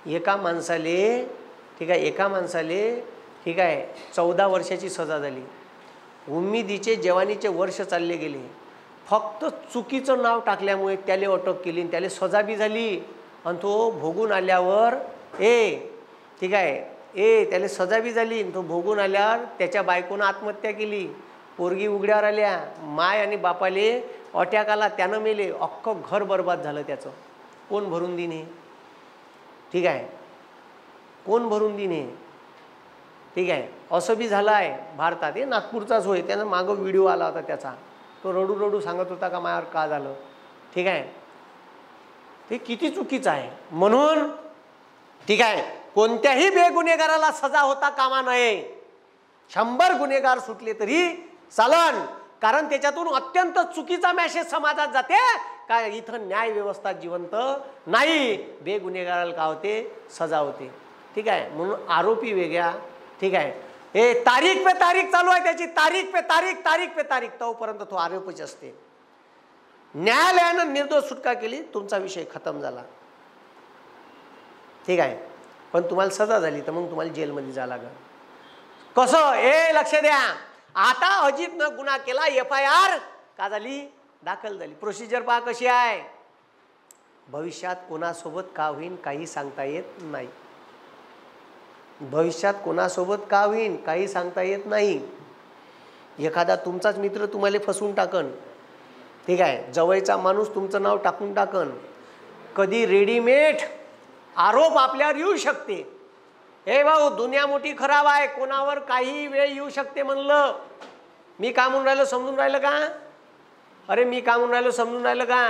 एका माणसाले, ठीक आहे, एका माणसाले, ठीक आहे, 14 वर्षाची सजा झाली. उम्मीदीचे जवानीचे वर्ष चालले गेले. फक्त चुकीचं नाव टाकल्यामुळे त्याला अटक केली, त्याला सजा बी झाली. आणि तो भोगून आल्यावर ठीक आहे, त्याला सजा बी झाली. तो भोगून आल्यावर त्याच्या बायकोनं आत्महत्या केली. पोरगी उघड्यावर आल्या. माय आणि बापाले अटॅक आला, त्यानं मेले. अख्खं घर बर्बाद झालं त्याचं. कोण भरून देईन हे? ठीक आहे, कोण भरून देईन हे? ठीक आहे. असं बी झालं आहे भारतात. हे नागपूरचाच होय, त्यानं मागं व्हिडिओ आला होता त्याचा. तो रडू रडू सांगत होता का माझ्यावर का झालं, ठीक आहे. ते किती चुकीचं आहे. म्हणून ठीक आहे, कोणत्याही बेगुन्हेगाराला सजा होता कामा नये. 100 गुन्हेगार सुटले तरी चालन, कारण त्याच्यातून अत्यंत चुकीचा मेसेज समाजात जाते काय इथं न्याय व्यवस्था जिवंत नाही. बेगुन्हेगाराला का होते? सजा होते, ठीक आहे. म्हणून आरोपी वेगळा, ठीक आहे. हे तारीख पे तारीख चालू आहे त्याची, तारीख पे तारीख, तारीख पे तारीख, तोपर्यंत तो आरोपीच असते. न्यायालयानं निर्दोष सुटका केली, तुमचा विषय खतम झाला, ठीक आहे. पण तुम्हाला सजा झाली तर मग तुम्हाला जेलमध्ये जावं लागेल. कसं? लक्ष द्या. आता अजितनं गुन्हा केला, FIR का झाली? दाखल झाली. प्रोसिजर पहा कशी आहे. भविष्यात कोणासोबत का होईन काही सांगता येत नाही. भविष्यात कोणासोबत का होईन काही सांगता येत नाही. एखादा तुमचाच मित्र तुम्हाला फसवून टाकन, ठीक आहे, जवळचा माणूस तुमचं नाव टाकून टाकन. कधी रेडीमेड आरोप आपल्यावर येऊ शकते. भाऊ दुनिया मोठी खराब आहे, कोणावर काही वेळ येऊ शकते म्हणलं. मी का म्हणून राहिलो समजून राहिलं का? अरे मी का म्हणून राहिलो समजून राहिलं का?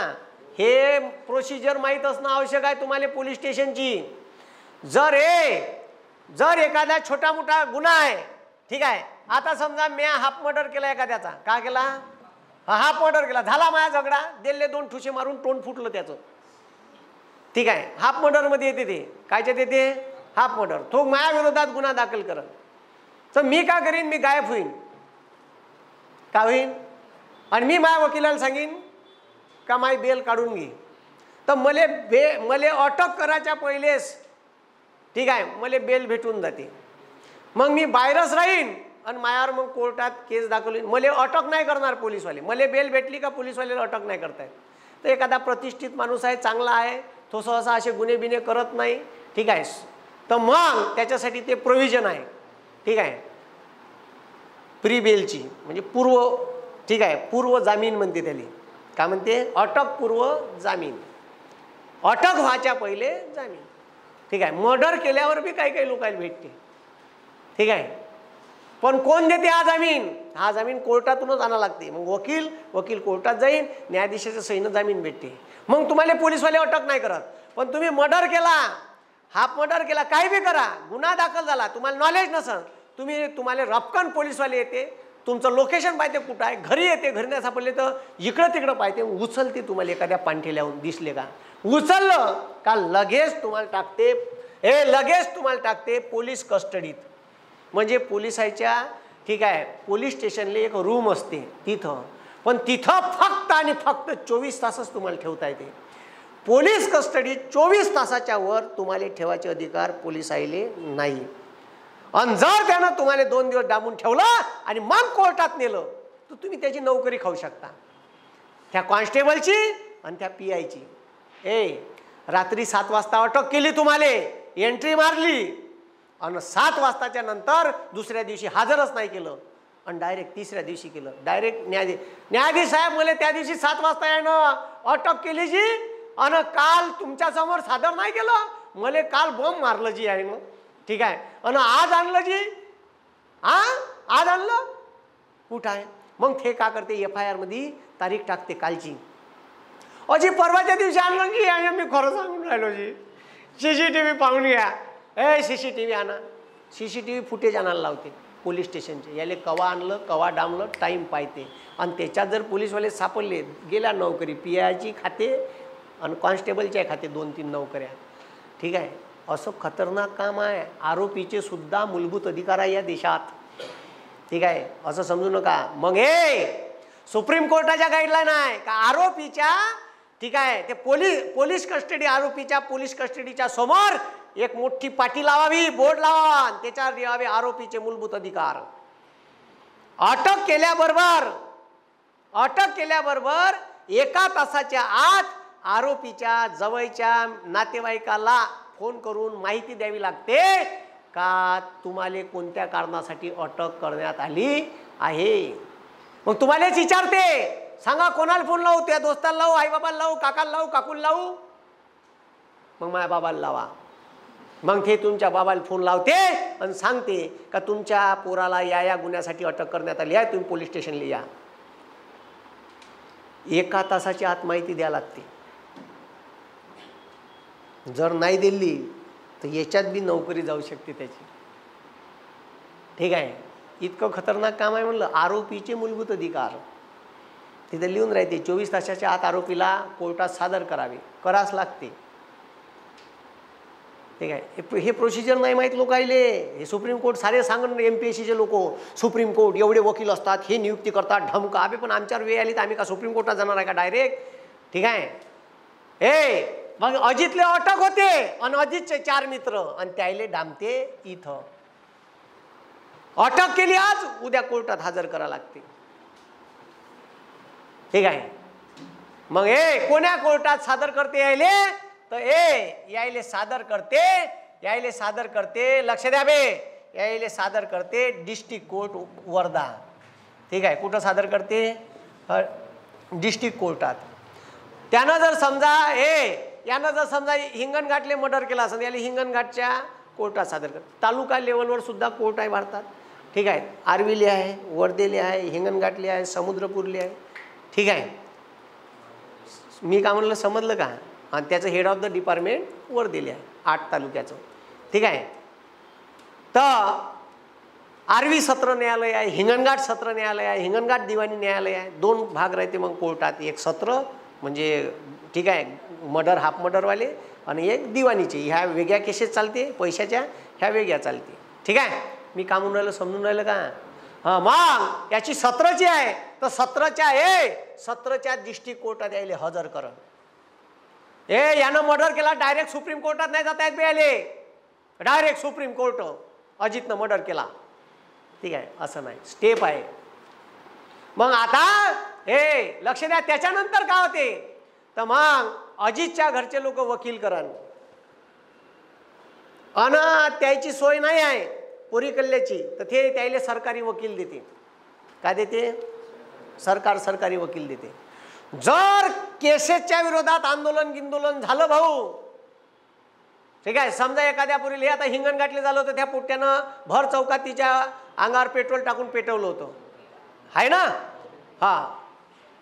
हे प्रोसिजर माहीत असणं आवश्यक आहे तुम्हाला पोलीस स्टेशनची. जर एखादा छोटा मोठा गुन्हा आहे, ठीक आहे, आता समजा मी हाफ मर्डर केला एखाद्याचा, का केला? हाफ मर्डर केला, झाला माझा झगडा, दिले 2 ठुसे मारून तोंड फुटलं त्याचं. ठीक आहे, हाफ मर्डरमध्ये येते ते. कायच्यात येते? Half murder. तो माझ्या विरोधात गुन्हा दाखल करत, तर मी काय करीन? मी गायब होईन. का होईन? आणि मी माझ्या वकिलाला सांगीन का माझी बेल काढून घे. तर मले अटक करायच्या पहिलेच, ठीक आहे, मला बेल भेटून जाते. मग मी बाहेरच राहीन आणि माझ्यावर मग कोर्टात केस दाखवली. मला अटक नाही करणार पोलीसवाले. मला बेल भेटली का पोलीसवाल्याला अटक नाही करतायत. तर एखादा प्रतिष्ठित माणूस आहे, चांगला आहे, तो सहसा असे गुन्हे बिने करत नाही, ठीक आहे, तर मग त्याच्यासाठी ते प्रोव्हिजन आहे. ठीक आहे, प्री बेलची म्हणजे पूर्व, ठीक आहे, पूर्व जामीन म्हणते त्याला. काय म्हणते? अटकपूर्व जामीन. अटक व्हायच्या पहिले जामीन. ठीक आहे, मर्डर केल्यावर बी काही लोकांना भेटते. ठीक आहे, पण कोण देते हा जामीन? हा जामीन कोर्टातूनच आणावं लागते. मग वकील कोर्टात जाईन, न्यायाधीशाच्या सहीनं जामीन भेटते. मग तुम्हाला पोलीसवाले अटक नाही करत. पण तुम्ही मर्डर केला, हाफ मर्डर केला, काही बी करा, गुन्हा दाखल झाला, तुम्हाला नॉलेज नसेल, तुम्हाला रपकन पोलीसवाले येते, तुमचं लोकेशन पाहिजे कुठं आहे, घरी येते, घरी नाही सापडले तर इकडं तिकडं पाहिजे, उचलते तुम्हाला एखाद्या पांठेल्याहून दिसले का, उचललं का लगेच तुम्हाला टाकते पोलीस कस्टडीत. म्हणजे पोलिसाच्या, ठीक आहे, पोलीस स्टेशनला एक रूम असते तिथं, पण तिथं फक्त आणि फक्त 24 तासच तुम्हाला ठेवता येते. पोलीस कस्टडीत 24 तासाच्या वर तुम्हाला ठेवायचे अधिकार पोलिसाईले नाही. आणि जर त्यानं तुम्हाला 2 दिवस डांबून ठेवलं आणि मग कोर्टात नेलं तर तुम्ही त्याची नोकरी खाऊ शकता, त्या कॉन्स्टेबलची आणि त्या PIची. रात्री 7 वाजता अटक केली, तुम्हाला एंट्री मारली आणि 7 वाजताच्या नंतर दुसऱ्या दिवशी हजरच नाही केलं आणि डायरेक्ट तिसऱ्या दिवशी केलं. डायरेक्ट न्यायाधीश साहेब मला त्या दिवशी 7 वाजता यानं अटक केली जी, आणि काल तुमच्यासमोर सादर नाही केलं, मला काल बॉम्ब मारलं जी आहे मग, ठीक आहे, आणि आज आणलं जी, आज आणलं कुठं आहे? मग ते का करते? FIR मध्ये तारीख टाकते कालची. अजी परवाच्या दिवशी आणलं की मी खरं सांगून राहिलो जी, CCTV पाहून घ्या. CCTV आणा, CCTV फुटेज आणायला लावते पोलीस स्टेशनचे. याले कवा आणलं, कवा डांबलं, टाईम पाहते. आणि त्याच्यात जर पोलीसवाले सापडले, गेल्या नोकरी, PIची खाते आणि कॉन्स्टेबलच्या खाते 2-3 नोकऱ्या. ठीक आहे, असं खतरनाक काम आहे. आरोपीचे सुद्धा मूलभूत अधिकार आहे या देशात. ठीक आहे, असं समजू नका. मग सुप्रीम कोर्टाच्या गाईडलाईन आहे का आरोपीच्या, ठीक आहे, ते पोलीस कस्टडी, आरोपीच्या पोलीस कस्टडीच्या समोर एक मोठी पाटी लावावी, बोर्ड लावावा आणि त्याच्यावर लिहावे आरोपीचे मूलभूत अधिकार. अटक केल्याबरोबर 1 तासाच्या आत आरोपीच्या जवळच्या नातेवाईकाला फोन करून माहिती द्यावी लागते का तुम्हाला कोणत्या कारणासाठी अटक करण्यात आली आहे. मग तुम्हालाच विचारते, सांगा कोणाला फोन लावू? त्या दोस्ताला लावू, आई बाबाला लावू, काकाला लावू, काकूला लावू? मग माझ्या बाबाला लावा. मग ते तुमच्या बाबाला फोन लावते आणि सांगते का तुमच्या पोराला या गुन्ह्यासाठी अटक करण्यात आली आहे, तुम्ही पोलीस स्टेशनला या. 1 तासाच्या आत माहिती द्यावी लागते. जर नाही दिली तर याच्यात बी नोकरी जाऊ शकते त्याची. ठीक आहे, इतकं खतरनाक काम आहे. म्हणलं आरोपीचे मूलभूत अधिकार तिथं लिहून राहते. 24 तासाच्या आत आरोपीला कोर्टात सादर करावंच लागते. ठीक आहे, हे प्रोसिजर नाही माहीत लोकायले. हे सुप्रीम कोर्ट सारे सांगून, MPSCचे लोक, सुप्रीम कोर्ट एवढे वकील असतात, हे नियुक्ती करतात, ढमका. अबे पण आमच्यावर वेळ आली तर आम्ही का सुप्रीम कोर्टात जाणार आहे का डायरेक्ट? ठीक आहे, मग अजितले अटक होते आणि अजितचे 4 मित्र आणि त्याले डांबते इथं. अटक केली आज, उद्या कोर्टात हजर करा लागते. ठीक आहे, मग कोण्या कोर्टात सादर करते यायले? तर यायले सादर करते, लक्ष द्या बे, यायले सादर करते डिस्ट्रिक्ट कोर्ट वर्धा. ठीक आहे, कुठं सादर करते? डिस्ट्रिक्ट कोर्टात. त्यानं जर समजा हिंगणघाटले मर्डर केला असेल, याला हिंगणघाटच्या कोर्टात सादर कर. तालुका लेवलवर सुद्धा कोर्ट आहे भारतात. ठीक आहे, आर्वीले आहे, वर्धेले आहे, हिंगणघाटले आहे, समुद्रपूरले आहे. ठीक आहे, मी का म्हणलं समजलं का? आणि त्याचं हेड ऑफ द डिपार्टमेंट वर्धेले आहे, 8 तालुक्याचं. ठीक आहे, तर आर्वी सत्र न्यायालय आहे, हिंगणघाट सत्र न्यायालय आहे, हिंगणघाट दिवाणी न्यायालय आहे. 2 भाग राहते मग कोर्टात. एक सत्र म्हणजे ठीक आहे मर्डर हाफ मर्डरवाले, आणि एक दिवाणीचे. ह्या वेगळ्या केसेस चालते पैशाच्या, ह्या वेगळ्या चालते. ठीक आहे, मी का म्हणून राहिलं समजून राहिलं का? हां, मग याची सत्रची आहे तर सत्रच्या डिस्ट्रिक्ट कोर्टात यायले हजर करण. यानं मर्डर केला, डायरेक्ट सुप्रीम कोर्टात नाही जाता येत यायले, डायरेक्ट सुप्रीम कोर्ट. अजितनं मर्डर केला, ठीक आहे, असं नाही, स्टेप आहे. मग आता लक्ष द्या, त्याच्यानंतर काय होते तर मग अजितच्या घरचे लोक वकील करण, अन त्याची सोय नाही आहे पोरी कल्ल्याची, तर ते त्याला सरकारी वकील देते. काय देते? सरकारी वकील देते. जर केसेसच्या विरोधात आंदोलन झालं भाऊ, ठीक आहे, समजा एखाद्या पोरीला, हे आता हिंगणघाटले झालं होतं, त्या पोट्यानं भर चौकात तिच्या अंगावर पेट्रोल टाकून पेटवलं होतं, आहे ना? हा,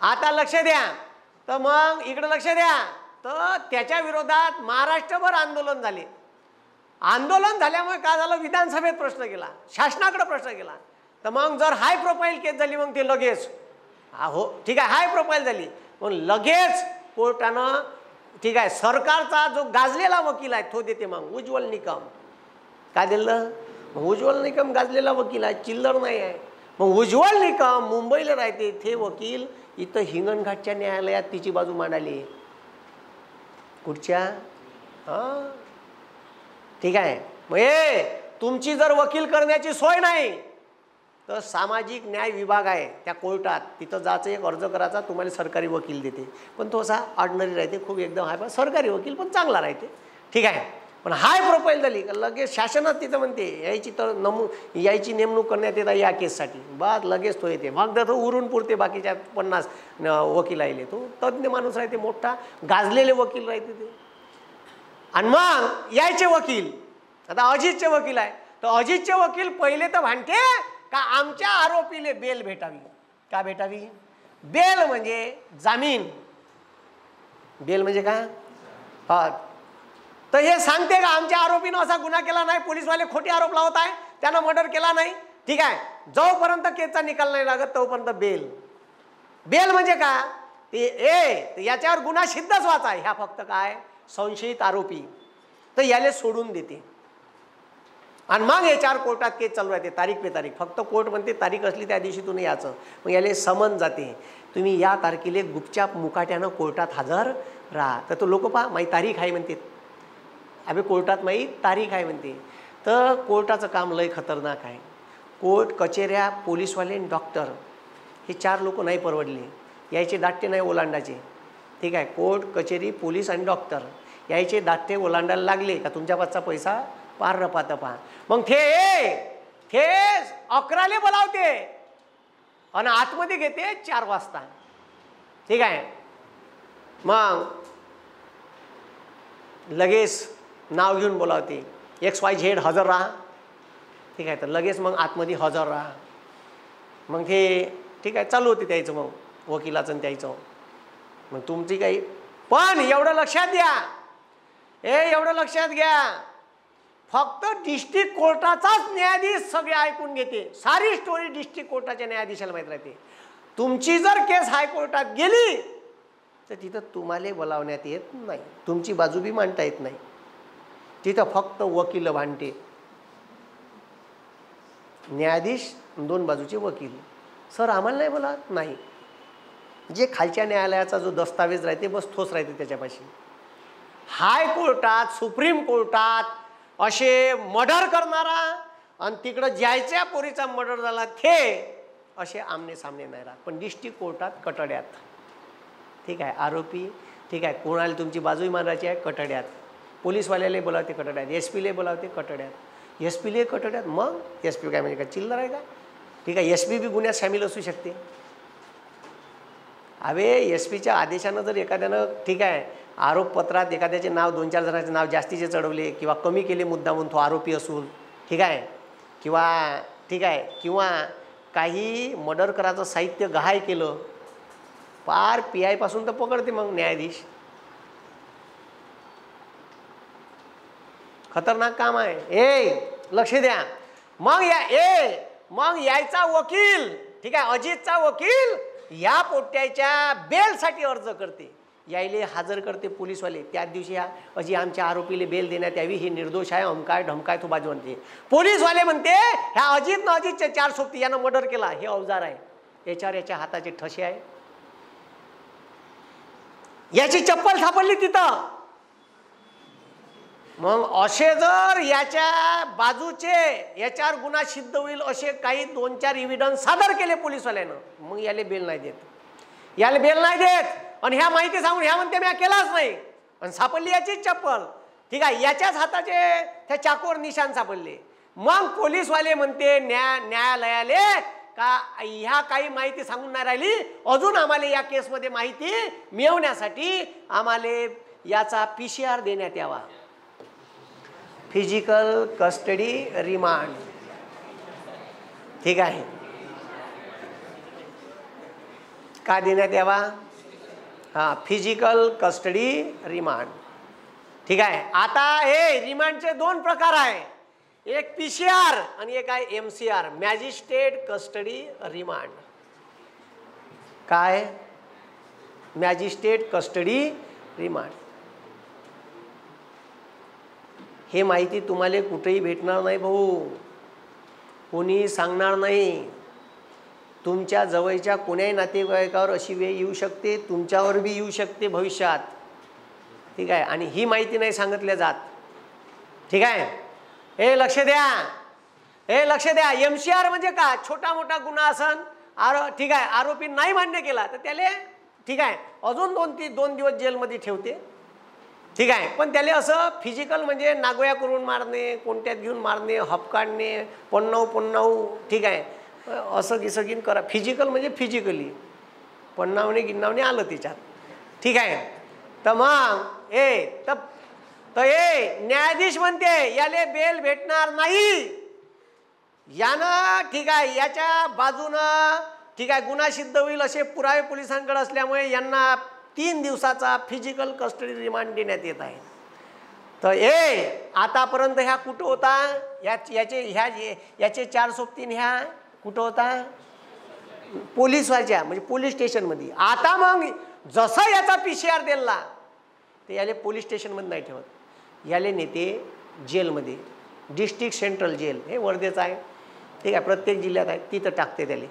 आता लक्ष द्या, तर मग इकडे लक्ष द्या, तर त्याच्या विरोधात महाराष्ट्रभर आंदोलन झाले. आंदोलन झाल्यामुळे काय झालं, विधानसभेत प्रश्न केला, शासनाकडे प्रश्न केला. तर मग जर हाय प्रोफाईल केस झाली मग ते लगेच हो ठीक आहे हाय प्रोफाईल झाली मग लगेच कोर्टानं ठीक आहे सरकारचा जो गाजलेला वकील आहे तो देते. मग उज्ज्वल निकम काय दिलं? उज्ज्वल निकम गाजलेला वकील आहे, चिल्लर नाही आहे. मग उज्ज्वल निकम मुंबईला राहते, ते वकील इथं हिंगणघाटच्या न्यायालयात तिची बाजू मांडाली. कुठच्या? हां ठीक आहे. मग तुमची जर वकील करण्याची सोय नाही तर सामाजिक न्याय विभाग आहे त्या कोर्टात, तिथं जायचं, एक अर्ज करायचा, तुम्हाला सरकारी वकील देते. पण तो असा ऑर्डिनरी राहते, खूप एकदम हाय, पण सरकारी वकील पण चांगला राहते. ठीक आहे. पण हाय प्रोफाईल झाली लगेच शासनात तिथं म्हणते यायची तर यायची नेमणूक करण्यात येतात या केससाठी, बस लगेच तो येते. मग तर उरून पुरते बाकीच्या 50 वकील आले, तो तज्ज्ञ माणूस राहते, मोठा गाजलेले वकील राहते ते. आणि मग यायचे वकील, आता अजितचे वकील आहे, तर अजितचे वकील पहिले तर भांडते का आमच्या आरोपीले बेल भेटावी. का भेटावी? बेल म्हणजे जामीन. बेल म्हणजे काय? हा, तर हे सांगते का आमच्या आरोपीनं असा गुन्हा केला नाही, पोलीसवाले खोटे आरोप लावत आहे, त्यानं मर्डर केला नाही. ठीक आहे, जोपर्यंत केसचा निकाल नाही लागत तोपर्यंत बेल. बेल म्हणजे का? ते याच्यावर गुन्हा सिद्धच व्हायचा आहे, ह्या फक्त काय संशयित आरोपी, तर याले सोडून देते. आणि मग याच्यावर कोर्टात केस चालू राहते, तारीख पे तारीख. फक्त कोर्ट म्हणते तारीख असली त्या दिवशी तुम्ही याचं, मग याले समन जाते, तुम्ही या तारखेला गुपचाप मुकाट्यानं कोर्टात हजर राहा. तर तो लोक पहा माही तारीख आहे म्हणते, अबे कोर्टात माही तारीख आहे म्हणते. तर कोर्टाचं काम लय खतरनाक आहे. कोर्ट कचेऱ्या, पोलीसवाले, डॉक्टर हे 4 लोक नाही परवडले, यायचे दाट्टे नाही ओलांडाचे. ठीक आहे, कोर्ट कचेरी, पोलीस आणि डॉक्टर यायचे दाट्टे ओलांडायला लागले का तुमच्या पासचा पैसा पार रपात पहा. मग ते 11ला बोलावते आणि आतमध्ये घेते 4 वाजता. ठीक आहे, मग लगेच नाव घेऊन बोलावते, XYZ हजर राहा. ठीक आहे, तर लगेच मग आतमध्ये हजर राहा. मग ते ठीक आहे चालू होते त्याचं, मग वकिलाचं आणि त्याचं. मग तुमची काही, पण एवढं लक्षात द्या, एवढं लक्षात घ्या, फक्त डिस्ट्रिक्ट कोर्टाचाच न्यायाधीश सगळे ऐकून घेते. सारी स्टोरी डिस्ट्रिक्ट कोर्टाच्या न्यायाधीशाला माहीत राहते. तुमची जर केस हायकोर्टात गेली तर तिथं तुम्हाला बोलावण्यात येत नाही, तुमची बाजू बी मांडता येत नाही. तिथं फक्त वकील भांडते, न्यायाधीश 2 बाजूचे वकील. सर आम्हाला नाही बोलत नाही, जे खालच्या न्यायालयाचा जो दस्तावेज राहते बस तोच राहते त्याच्यापाशी. हायकोर्टात, सुप्रीम कोर्टात असे मर्डर करणारा आणि तिकडं ज्याच्या पोरीचा मर्डर झाला ते असे आमने सामने नाही राहत. पण डिस्ट्रिक्ट कोर्टात कटड्यात. ठीक आहे, आरोपी ठीक आहे, कोणाला तुमची बाजूही मांडायची आहे कटड्यात, पोलीसवाल्याला बोलावते कटड्यात, SP बोलावते कटड्यात, SP कटड्यात. मग SP काय म्हणजे काय चिल्लर आहे का? ठीक आहे, SP बी गुन्ह्यात सामील असू शकते. अबे SPच्या आदेशानं जर एखाद्यानं ठीक आहे आरोपपत्रात एखाद्याचे नाव 2-4 जणांचे नाव जास्तीचे चढवले किंवा कमी केले मुद्दामून तो आरोपी असून, ठीक आहे, किंवा ठीक आहे, किंवा काही मर्डर करायचं साहित्य गहाळ केलं, पार PI पासून तर पकडते मग न्यायाधीश. खतरनाक काम आहे. लक्ष द्या. मग या मग यायचा वकील, ठीक आहे, अजितचा वकील या पोट्याच्या बेलसाठी अर्ज करते, यायले हजर करते पोलीसवाले. त्याच दिवशी अजी आमच्या आरोपीले बेल देण्यात यावी, हे निर्दोष आहे, अमकाय ढमकाय तो बाजू म्हणते. पोलीसवाले म्हणते ह्या अजितचे 4 सोबती यानं मर्डर केला, हे अवजार आहे, याच्यावर याच्या हाताचे ठसे आहे, याची चप्पल सापडली तिथं. मग असे जर याच्या बाजूचे याच्यावर गुन्हा सिद्ध होईल असे काही 2-4 एव्हिडन्स सादर केले पोलीसवाल्यानं, मग याले बेल नाही देत, याला बेल नाही देत. आणि ह्या माहिती सांगून ह्या म्हणते मी केलाच नाही, आणि सापडली याचीच चप्पल, ठीक आहे, याच्याच हाताचे त्या चाकूवर निशाण सापडले. मग पोलीसवाले म्हणते न्यायालयाले का ह्या काही माहिती सांगून नाही राहिली, अजून आम्हाला या केसमध्ये माहिती मिळवण्यासाठी आम्हाला याचा PCR देण्यात यावा, फिजिकल कस्टडी रिमांड, ठीक आहे, का देण्यात यावा, हां, फिजिकल कस्टडी रिमांड, ठीक आहे. आता हे रिमांडचे 2 प्रकार आहे, एक PCR आणि एक आहे MCR, मॅजिस्ट्रेट कस्टडी रिमांड. काय मॅजिस्ट्रेट कस्टडी रिमांड, हे माहिती तुम्हाला कुठेही भेटणार नाही भाऊ, कोणी सांगणार नाही. तुमच्या जवळच्या कोण्याही नातेवाईकावर अशी वेळ येऊ शकते, तुमच्यावर बी येऊ शकते भविष्यात, ठीक आहे, आणि ही माहिती नाही सांगितल्या जात, ठीक आहे. हे लक्ष द्या, हे लक्ष द्या. MCR म्हणजे का, छोटा मोठा गुन्हा असन, ठीक आहे, आरोपी नाही मान्य केला तर त्याला, ठीक आहे, अजून 2 दिवस जेलमध्ये ठेवते, ठीक आहे. पण त्याला असं फिजिकल म्हणजे नागोया करून मारणे, कोणत्यात घेऊन मारणे, हप काढणे, पन्नाव, ठीक आहे, असं गिसगीन करा. फिजिकल म्हणजे फिजिकली पन्नावणे गिन्नावणे आलं त्याच्यात, ठीक आहे. तर मग न्यायाधीश म्हणते याले बेल भेटणार नाही, यानं, ठीक आहे, याच्या बाजूनं, ठीक आहे, गुन्हा सिद्ध होईल असे पुरावे पोलिसांकडे असल्यामुळे यांना 3 दिवसाचा फिजिकल कस्टडी रिमांड देण्यात येत आहे. तर आतापर्यंत ह्या कुठं होता, याचे 4 सोबतीन ह्या कुठं होता, पोलीसवाच्या म्हणजे पोलीस स्टेशनमध्ये. आता मग जसं याचा PCR दिला ते याले पोलीस स्टेशनमध्ये नाही ठेवत, याले नेते जेलमध्ये, डिस्ट्रिक्ट सेंट्रल जेल, हे वर्धेचं आहे, ठीक आहे, प्रत्येक जिल्ह्यात आहे, तिथं टाकते त्याले.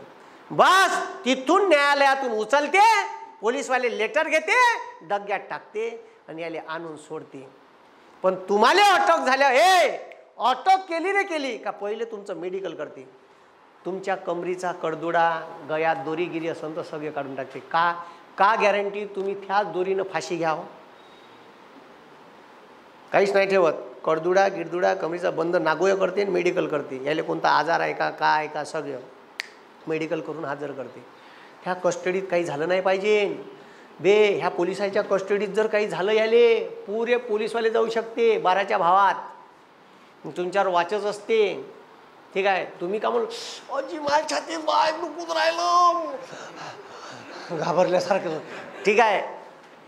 बस तिथून न्यायालयातून उचलते, पोलीसवाले लेटर घेते, डग्यात टाकते आणि याले आणून सोडते. पण तुम्हाला अटक झाल्या, अटक केली रे केली का पहिले तुमचं मेडिकल करते, तुमच्या कमरीचा कडदुडा, गळ्यात दोरीगिरी असेल तर सगळे काढून टाकते. का गॅरंटी तुम्ही त्याच दोरीनं फाशी घ्यावं, काहीच नाही ठेवत. कडदुडा गिरदुडा कमरीचा बंद नागोया करते आणि मेडिकल करते, याला कोणता आजार आहे का काय का सगळं मेडिकल करून हजर करते. ह्या कस्टडीत काही झालं नाही पाहिजे ह्या पोलिसाच्या कस्टडीत जर काही झालं याले पुरे पोलीसवाले जाऊ शकते 12च्या भावात, तुमच्यावर वाचच असते, ठीक आहे. तुम्ही का म्हणून अजी माझ्या छातीत बाय दुखून राहिलं घाबरल्यासारखं, ठीक आहे.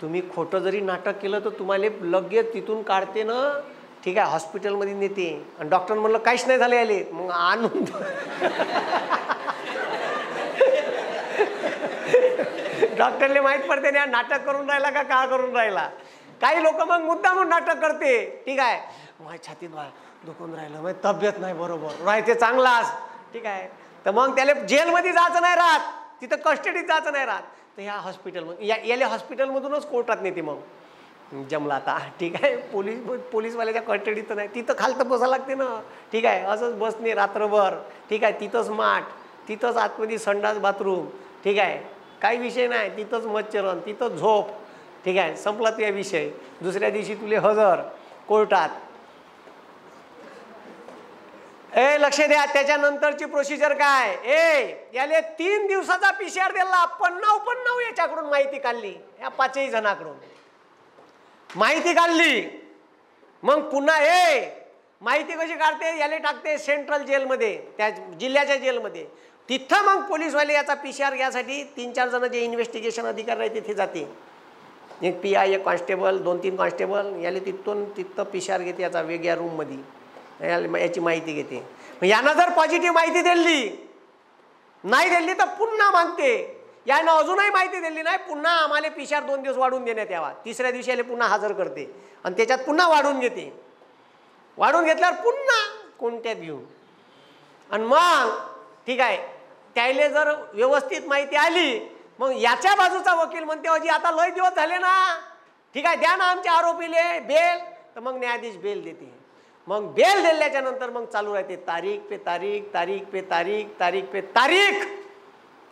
तुम्ही खोटं जरी नाटक केलं तर तुम्हाला लगेच तिथून काढते ना, ठीक आहे, हॉस्पिटलमध्ये नेते. आणि डॉक्टर म्हणलं काहीच नाही झालं याले, मग आणून डॉक्टरले माहीत पडते ना नाटक करून राहिला का करून राहिला. काही लोक मग मुद्दा म्हणून नाटक करते, ठीक आहे, माझ्या छातीत दुखून राहिलं, मग तब्येत नाही बरोबर राहते चांगलाच, ठीक आहे. तर मग त्याला जेलमध्ये जायचं नाही राहत, तिथं कस्टडीत जायचं नाही राहत, तर ह्या हॉस्पिटलमध्ये याले हॉस्पिटलमधूनच कोर्टात नेते. मग जमला आता, ठीक आहे, पोलीसवाल्याच्या कस्टडीत तर नाही, तिथं खालतं बसावं लागते ना, ठीक आहे, असंच बसणे रात्रभर, ठीक आहे, तिथंच माठ, तिथंच आतमध्ये संडास बाथरूम, ठीक आहे, काही विषय नाही, तिथंच मच्छरण, तिथंच झोप, ठीक आहे, संपला तो विषय. दुसऱ्या दिवशी तुले हजर कोर्टात. लक्ष द्या, त्याच्यानंतरची प्रोसिजर काय, याले 3 दिवसाचा PCR दिला, 50 याच्याकडून माहिती काढली, या 5ही जणांकडून माहिती काढली. मग पुन्हा माहिती कशी काढते, याले टाकते सेंट्रल जेलमध्ये, त्या जिल्ह्याच्या जेलमध्ये. तिथं मग पोलीसवाले याचा PCR घ्यायसाठी 3-4 जण जे इन्व्हेस्टिगेशन अधिकारी आहेत तिथे जाते, एक PI, एक कॉन्स्टेबल, 2-3 कॉन्स्टेबल, याले तिथं PCR घेते याचा वेगळ्या रूममध्ये, याची माहिती घेते. यानं जर पॉझिटिव्ह माहिती दिली नाही दिली तर पुन्हा मागते, यानं अजूनही माहिती दिली नाही, पुन्हा आम्हाला पिशार 2 दिवस वाढून देण्यात यावा, तिसऱ्या दिवशी आले पुन्हा हजर करते आणि त्याच्यात पुन्हा वाढून घेते, वाढून घेतल्यावर पुन्हा कोणत्यात घेऊन आणि मग ठीक आहे त्याला जर व्यवस्थित माहिती आली मग याच्या बाजूचा वकील म्हणते अजी आता लय दिवस झाले ना, ठीक आहे द्या ना आमच्या आरोपीले बेल, तर मग न्यायाधीश बेल देते, मग बेल दिल्याच्या नंतर मग चालू राहते तारीख पे तारीख, तारीख पे तारीख, तारीख पे तारीख,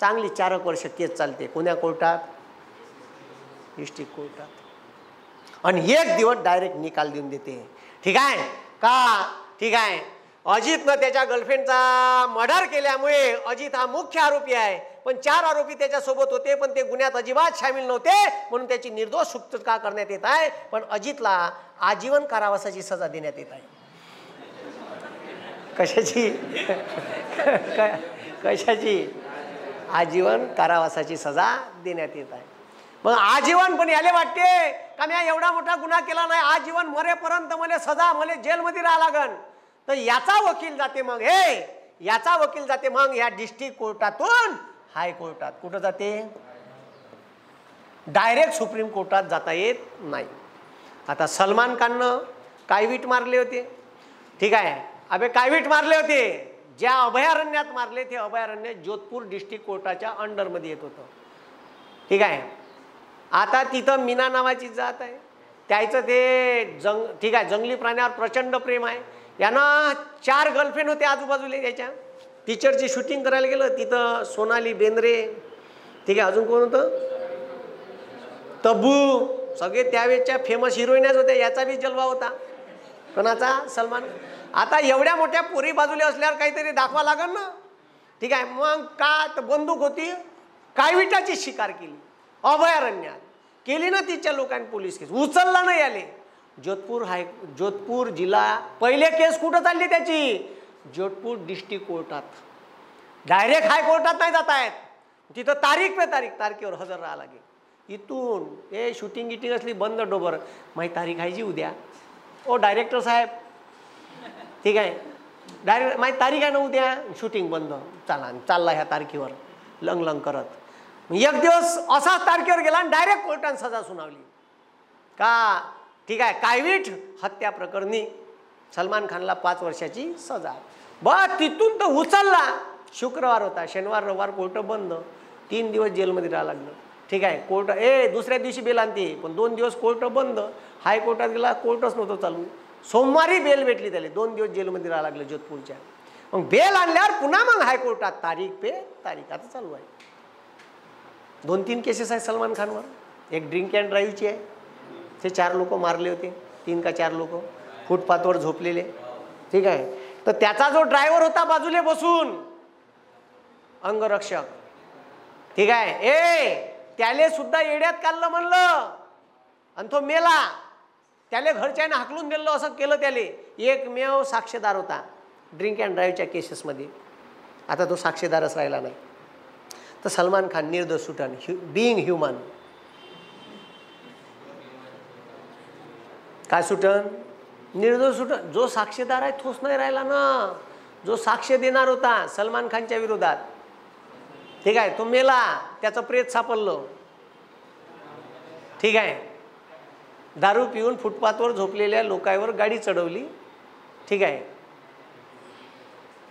चांगली 4 वर्ष केस चालते. कोण्या कोर्टात? डिस्ट्रिक्ट कोर्टात. आणि 1 दिवस डायरेक्ट निकाल देऊन देते. ठीक आहे का? ठीक आहे. अजितनं त्याच्या गर्लफ्रेंडचा मर्डर केल्यामुळे अजित हा मुख्य आरोपी आहे, पण 4 आरोपी त्याच्यासोबत होते पण ते गुन्ह्यात अजिबात सामील नव्हते म्हणून त्याची निर्दोष सुटका करण्यात येत आहे, पण अजितला आजीवन कारावासाची सजा देण्यात येत आहे. कशाची? कशाची? आजीवन कारावासाची सजा देण्यात येत आहे. मग आजीवन पण याले वाटते का मी एवढा मोठा गुन्हा केला नाही, आजीवन मरेपर्यंत मला सजा, मला जेलमध्ये राहा लागन, तर याचा वकील जाते मग याचा वकील जाते मग या डिस्ट्रिक्ट कोर्टातून हायकोर्टात. कुठं जाते? डायरेक्ट सुप्रीम कोर्टात जाता येत नाही. आता सलमान खाननं कायवीट मारले होते. ठीक आहे, अबे कायवीट मारले होते, ज्या अभयारण्यात मारले ते अभयारण्य जोधपूर डिस्ट्रिक्ट कोर्टाच्या अंडरमध्ये येत होतं. ठीक आहे. आता तिथं मीना नावाची जात आहे, त्याचं ते ठीक आहे जंगली प्राण्यावर प्रचंड प्रेम आहे. यानं 4 गर्लफ्रेंड होते आजूबाजूला त्याच्या. टीचरची शूटिंग करायला गेलं तिथं सोनाली बेंद्रे, ठीक आहे, अजून कोण होतं? तब्बू, सगळे त्यावेळेच्या फेमस हिरोईनच होत्या. याचा बी जलवा होता. कोणाचा? सलमान. आता एवढ्या मोठ्या पोरी बाजूला असल्यावर काहीतरी दाखवा लागल ना. ठीक आहे, मग का तर बंदूक होती, कायविटाची शिकार केली अभयारण्यात, केली ना तिच्या लोकांनी पोलीस केस उचलला नाही आले. जोधपूर जिल्हा पहिले केस कुठं चालली त्याची? जोधपूर डिस्ट्रिक्ट कोर्टात. डायरेक्ट हायकोर्टात नाही जात आहेत, तिथं तारीख पे तारीख, तारखेवर हजर राहा लागेल. इथून हे शूटिंग गिटिंग असली बंद डोबर, माही तारीख आहे जी उद्या, ओ डायरेक्टर साहेब, ठीक आहे डायरेक्ट माही तारीख आहे ना उद्या, शूटिंग बंद, चालला ह्या तारखेवर लंग लंग करत. 1 दिवस असाच तारखेवर गेला आणि डायरेक्ट कोर्टाने सजा सुनावली का? ठीक आहे, कायवीट हत्या प्रकरणी सलमान खानला 5 वर्षाची सजा. तिथून तर उचलला, शुक्रवार होता, शनिवार रविवार कोर्ट बंद, 3 दिवस जेलमध्ये राहावं लागलं. ठीक आहे, कोर्ट दुसऱ्या दिवशी बेल आणते, पण 2 दिवस कोर्ट बंद. हायकोर्टात गेला, कोर्टच नव्हतं चालू. सोमवारी बेल भेटली त्याला, 2 दिवस जेलमध्ये राहावं लागलं जोधपूरच्या. मग बेल आणल्यावर पुन्हा मग हायकोर्टात तारीख पे तारीख. आता चालू आहे. 2-3 केसेस आहेत सलमान खानवर. एक ड्रिंक अँड ड्राईव्हची आहे, ते 4 लोक मारले होते, 3 का 4 लोक फुटपाथवर झोपलेले. ठीक आहे, तर त्याचा जो ड्रायव्हर होता बाजूले बसून अंगरक्षक, ठीक आहे, त्याले सुद्धा येड्यात काढलं म्हणलं आणि तो मेला. त्याले घरच्याने हाकलून दिलं, असं केलं त्याले. एकमेव साक्षीदार होता ड्रिंक अँड ड्राईव्हच्या केसेसमध्ये. आता तो साक्षीदारच राहिला नाही. तर सलमान खान निर्दोष सुटन, बिईंग ह्युमन. काय सुटन? निर्दोष सुटन. जो साक्षीदार आहे तोच नाही राहिला ना, जो साक्ष देणार होता सलमान खानच्या विरोधात. ठीक आहे, तो मेला, त्याचं प्रेत सापडलं. ठीक आहे, दारू पिऊन फुटपाथवर झोपलेल्या लोकांवर गाडी चढवली. ठीक आहे,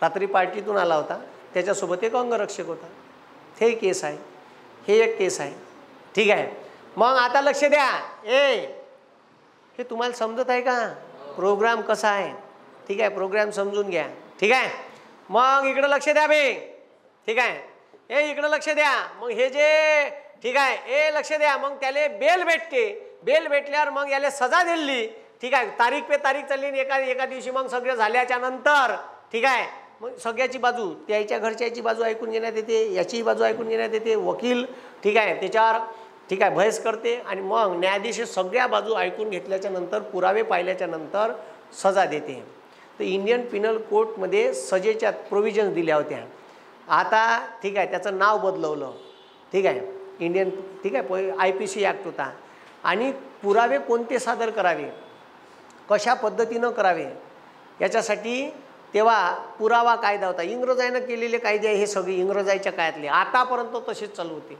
रात्री पार्टीतून आला होता, त्याच्यासोबत एक अंगरक्षक होता. हे केस आहे, हे एक केस आहे. ठीक आहे, मग आता लक्ष द्या. हे तुम्हाला समजत आहे का प्रोग्राम कसा आहे? ठीक आहे, प्रोग्राम समजून घ्या. ठीक आहे, मग इकडं लक्ष द्या बे. ठीक आहे, इकडं लक्ष द्या. मग हे जे ठीक आहे लक्ष द्या. मग त्याला बेल भेटते. बेल भेटल्यावर मग याला सजा दिली. ठीक आहे, तारीख पे तारीख चालली. एका दिवशी मग सगळं झाल्याच्या नंतर ठीक आहे मग सगळ्याची बाजू, त्याच्या घरच्याची बाजू ऐकून घेण्यात येते, याचीही बाजू ऐकून घेण्यात येते. वकील ठीक आहे त्याच्यावर ठीक आहे बहस करते आणि मग न्यायाधीश सगळ्या बाजू ऐकून घेतल्याच्या नंतर, पुरावे पाहिल्याच्या नंतर सजा देते. तर इंडियन पिनल कोर्टमध्ये सजेच्या प्रोव्हिजन्स दिल्या होत्या. आता ठीक आहे त्याचं नाव बदलवलं. ठीक आहे, इंडियन ठीक आहे IPC ॲक्ट होता. आणि पुरावे कोणते सादर करावे, कशा पद्धतीनं करावे, याच्यासाठी तेव्हा पुरावा कायदा होता, इंग्रजांना केलेले कायदे हे सगळे इंग्रजांच्या काळातले, आतापर्यंत तसेच चालू होते.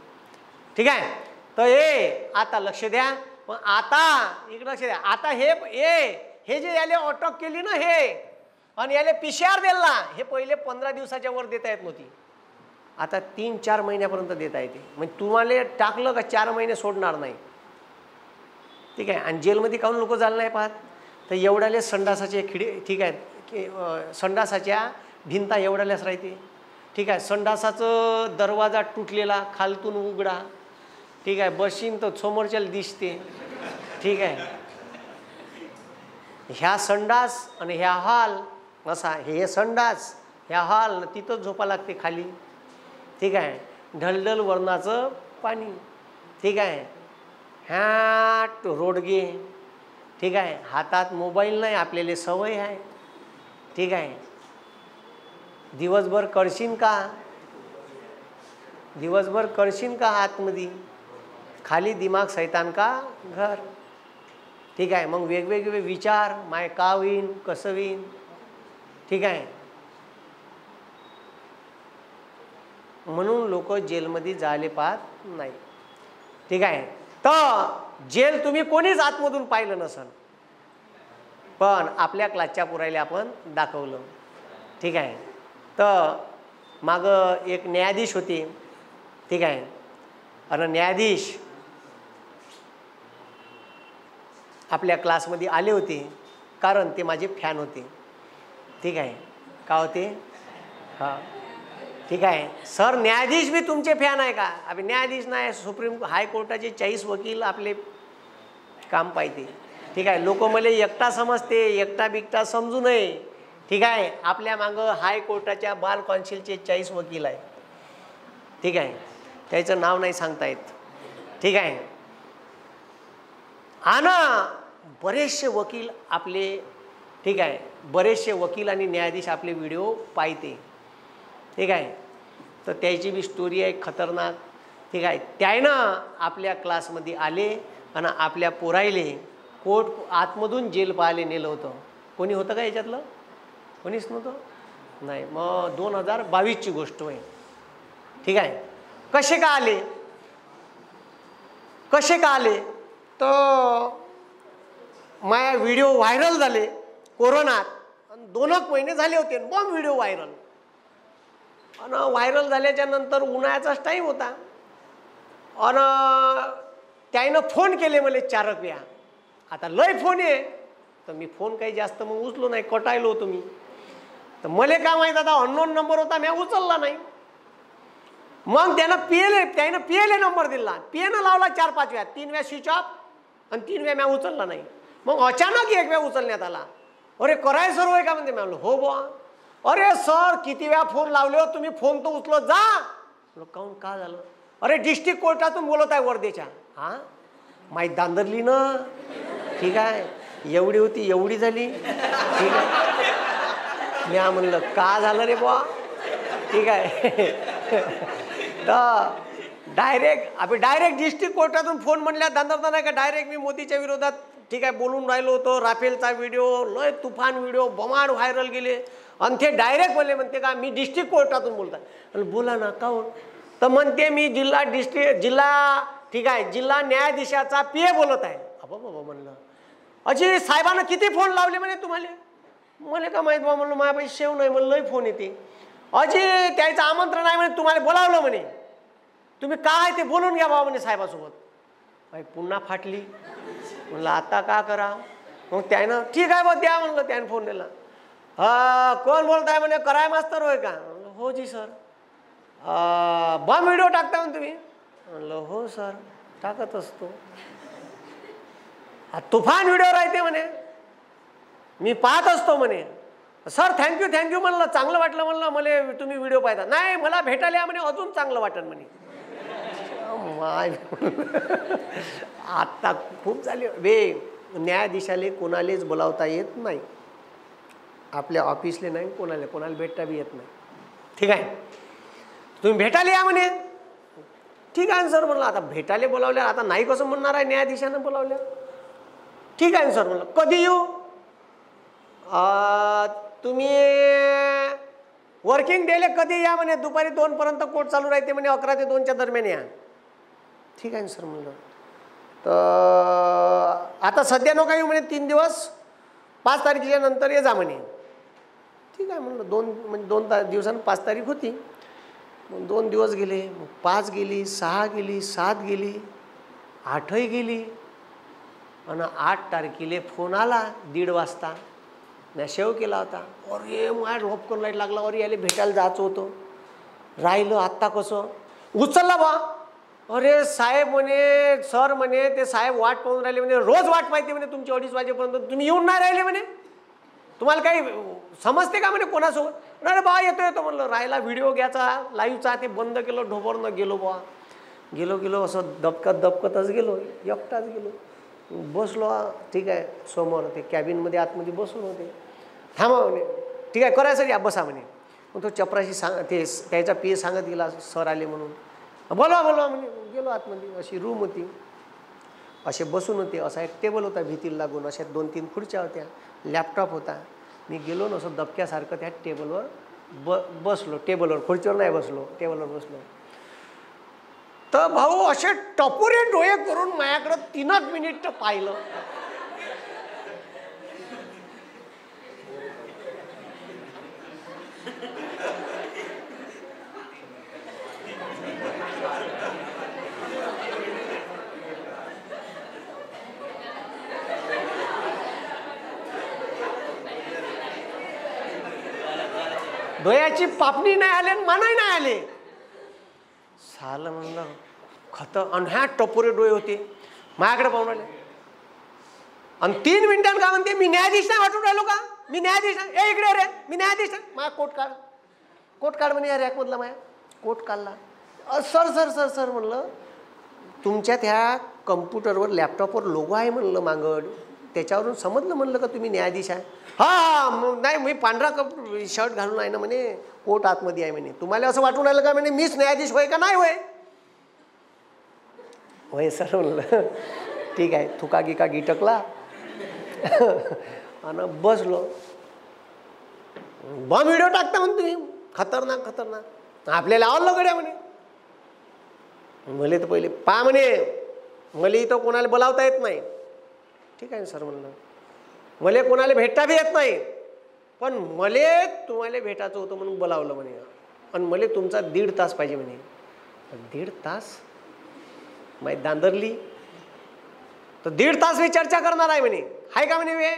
ठीक आहे. तर हे आता लक्ष द्या. मग आता इकडे लक्ष द्या. आता हे जे याले अटक केली ना हे आणि याले PCR दिला, हे पहिले 15 दिवसाच्या वर देता येत नव्हती, आता 3-4 महिन्यापर्यंत देता येते. म्हणजे तुम्हाला टाकलं का 4 महिने सोडणार नाही. ठीक आहे. आणि जेलमध्ये काहून लोक झालं नाही पाहत, तर एवढ्याले संडासाचे खिडे, ठीक आहे, की संडासाच्या भिंता एवढ्यालाच राहते. ठीक आहे. संडासाचं दरवाजा तुटलेला खालतून उघडा. ठीक आहे. बशीन तर समोरच्याला दिसते. ठीक आहे. ह्या संडास आणि ह्या हॉल असा, हे संडास ह्या हॉल, तिथंच झोपा लागते खाली. ठीक आहे. ढलढल वर्णाचं पाणी. ठीक आहे. ह्या रोडगे. ठीक आहे. हातात मोबाईल नाही, आपल्याला सवय आहे. ठीक आहे. दिवसभर करशील का, दिवसभर करशील का आतमध्ये, खाली दिमाग शैतान का घर. ठीक आहे. मग वेगवेगळे विचार, माय का होईन, कसं होईन. ठीक आहे. म्हणून लोक जेलमध्ये जायला पाहत नाही. ठीक आहे. तर जेल तुम्ही कोणीच आतमधून पाहिलं नसन, पण आपल्या क्लासच्या पुरायला आपण दाखवलं. ठीक आहे. तर मागं एक न्यायाधीश होते. ठीक आहे. आणि न्यायाधीश आपल्या क्लासमध्ये आले होते, कारण ते माझे फॅन होते. ठीक आहे. का होते? हां. ठीक आहे. सर न्यायाधीश भी तुमचे फॅन आहे का? अभि न्यायाधीश नाही, सुप्रीम हायकोर्टाचे 40 वकील आपले काम पाहिजे. ठीक आहे. लोक मला एकटा समजते, एकटा बिकटा समजू नये. ठीक आहे. आपल्या मागं हायकोर्टाच्या बार कौन्सिलचे 40 वकील आहे. ठीक आहे. त्याचं नाव नाही सांगता येत. ठीक आहे. आणि बरेचसे वकील आपले, ठीक आहे, बरेचसे वकील आणि न्यायाधीश आपले व्हिडिओ पाहते. ठीक आहे. तर त्याची बी स्टोरी आहे खतरनाक. ठीक आहे. त्यानं आपल्या क्लासमध्ये आले आणि आपल्या पोरायले कोर्ट आतमधून जेल पाहायला नेलं होतं. कोणी होतं का याच्यातलं? कोणीच नव्हतं. नाही. मग 2022ची गोष्ट आहे. ठीक आहे. कसे का आले, कसे का आले, तर माझे व्हिडिओ व्हायरल झाले कोरोनात. 2 महिने झाले होते, मग व्हिडिओ व्हायरल. आणि व्हायरल झाल्याच्या नंतर उन्हाळ्याचाच टाईम होता. आणि त्यानं फोन केले मला 4 वेळा. आता लय फोन आहे, तर मी फोन काही जास्त मग उचलो नाही, कटायलो होतो मी. तर मला काय माहीत, आता अननोन नंबर होता, मी उचलला नाही. मग त्यानं पीएले नंबर दिला. पीएनं लावला 4-5 वेळा, 3 वेळा स्विच ऑफ आणि 3 वेळा मी उचलला नाही. मग अचानक 1 वेळा उचलण्यात आला. अरे कराय सर होय का म्हणते. मी म्हणलो हो बुवा. अरे सर किती वेळा फोन लावले हो तुम्ही, फोन तर उचलत जा. काहून का झालं? अरे डिस्ट्रिक्ट कोर्टातून बोलत आहे वर्धेच्या. हां माहीत दांदरली ना. ठीक आहे. एवढी होती एवढी झाली. ठीक आहे. मी म्हणलं का झालं रे बुवा. ठीक आहे. तर डायरेक्ट डिस्ट्रिक्ट कोर्टातून फोन म्हणल्या दांदरता नाही का, डायरेक्ट मी मोदीच्या विरोधात, ठीक आहे, बोलून राहिलो होतो. राफेलचा व्हिडिओ लय तुफान व्हिडिओ बमाड व्हायरल गेले. आणि ते डायरेक्ट म्हणते का मी डिस्ट्रिक्ट कोर्टातून बोलता. बोला ना काहून. तर म्हणते मी जिल्हा ठीक आहे जिल्हा न्यायाधीशाचा पीए बोलत आहे. बाबा म्हणलं अजी साहेबांना किती फोन लावले म्हणे तुम्हाला. मला का माहीत बा. म्हणलं माझ्यापाशी शेव नाही, म्हणलं लय फोन येते. अजी त्याचं आमंत्रण आहे म्हणे, तुम्हाला बोलावलं म्हणे, तुम्ही काय ते बोलून घ्या बाबा म्हणे साहेबासोबत. बाई पुन्हा फाटली. म्हणलं आता का करा. मग त्यानं ठीक आहे बा द्या म्हणलं. त्यानं फोन दिला. कोण बोलताय म्हणे, कराय मास्तर होय का. म्हणलं हो जी सर. बम व्हिडिओ टाकता म्हणे तुम्ही. म्हणलं हो सर टाकत असतो. तुफान व्हिडिओ राहते म्हणे, मी पाहत असतो म्हणे. सर थँक्यू म्हणलं, चांगलं वाटलं म्हणलं मला तुम्ही व्हिडिओ पाहता. नाही मला भेटायला या म्हणे, अजून चांगलं वाटेल म्हणे. माय आता खूप झाले वे. न्यायाधीशाले कोणालाच बोलावता येत नाही, आपल्या ऑफिसले नाही, कोणाला भेटता बी येत नाही. ठीक आहे. तुम्ही भेटायला या म्हणे. ठीक आहे सर म्हणलं. आता भेटायला बोलावल्या, आता नाही कसं म्हणणार आहे, न्यायाधीशानं बोलावल्या. ठीक आहे सर म्हणलं. कधी येऊ. तुम्ही वर्किंग डेले कधी या म्हणे, दुपारी 2 पर्यंत कोर्ट चालू राहते म्हणे, 11 ते 2च्या दरम्यान या. ठीक आहे सर म्हणलं. तर आता सध्या नको येऊ म्हणे, 3 दिवस, 5 तारखेच्या नंतर ये जा म्हणे. ठीक आहे म्हणलं. 2 दिवसांनी 5 तारीख होती. मग 2 दिवस गेले, मग 5 गेली, 6 गेली, 7 गेली, 8ही गेली. आणि 8 तारखेला फोन आला 1:30 वाजता. मी सेव केला होता. अरे माझ्या झोपकन लाईट लागला. अरे याला भेटायला जायचं होतं, राहिलं. आत्ता कसं उचलला बा. अरे साहेब म्हणे, सर म्हणे, ते साहेब वाट पाहून राहिले म्हणे, रोज वाट पाहते म्हणे तुमची 2:30 वाजेपर्यंत, तुम्ही येऊन नाही राहिले म्हणे, तुम्हाला काही समजते का म्हणे कोणासोबत. अरे बा येतो येतो म्हणलं. राहिला व्हिडिओ घ्यायचा लाईव्हचा, ते बंद केलं, ढोबरनं गेलो बा. गेलो असं दबकतच गेलो, एकटाच गेलो, बसलो. ठीक आहे, समोर ते कॅबिनमध्ये आतमध्ये बसून होते. थांबा म्हणे, ठीक आहे करायचं या, बसा म्हणे. मग तो चपराशी ते त्याचा पी सांगत गेला, सर आले म्हणून. बोलवा म्हणे. गेलो आतमध्ये. अशी रूम होती, असे बसून होते. असा एक टेबल होता भीतीला लागून, अशा 2-3 खुर्च्या होत्या, लॅपटॉप होता. मी गेलो नसं दबक्यासारखं त्या टेबलवर बसलो. टेबलवर, खुर्चीवर नाही बसलो, टेबलवर बसलो. तर भाऊ असे टपोरे डोळे करून माझ्याकडं 3 मिनिट पाहिलं. डोळ्याची पापणी नाही आले, मनाही नाही आले. सालं म्हणलं खत. आणि ह्या टपोरे डोळे होते माझ्याकडे पाहून आले. आणि 3 मिनिटांनी का म्हणते, मी न्यायाधीश नाही वाटून राहिलो का, मी न्यायाधीश नाही. ए इकडे रे, मी न्यायाधीश नाही. माझा कोट काढ म्हणे. या रॅकमधला माझ्या कोट काढला. सर म्हणलं, तुमच्यात ह्या कम्प्युटरवर लॅपटॉपवर लोगो आहे म्हणलं मागं, त्याच्यावरून समजलं म्हणलं का तुम्ही न्यायाधीश आहे. हा नाही, मी पांढरा शर्ट घालून आहे ना म्हणे, कोट आतमध्ये आहे म्हणे. तुम्हाला असं वाटून राहिलं का म्हणे मीच न्यायाधीश होय का नाही होय सर म्हणलं. ठीक आहे, थुका गिका गिटकला आणि बसलो. बॉम्ब व्हिडिओ टाकता म्हणे तुम्ही, खतरनाक आपल्याला आवडलं गड्या म्हणे. मला तर पहिले पा म्हणे, मला इथं कोणाला बोलावता येत नाही. ठीक आहे सर म्हणलं, मला कोणाला भेटता बी येत नाही, पण मला तुम्हाला भेटायचं होतं म्हणून बोलावलं म्हणे. आणि मला तुमचा 1.5 तास पाहिजे म्हणे. 1.5 तास माहीत दांदरली तर 1.5 तास मी चर्चा करणार आहे म्हणे. हाय का म्हणे वे,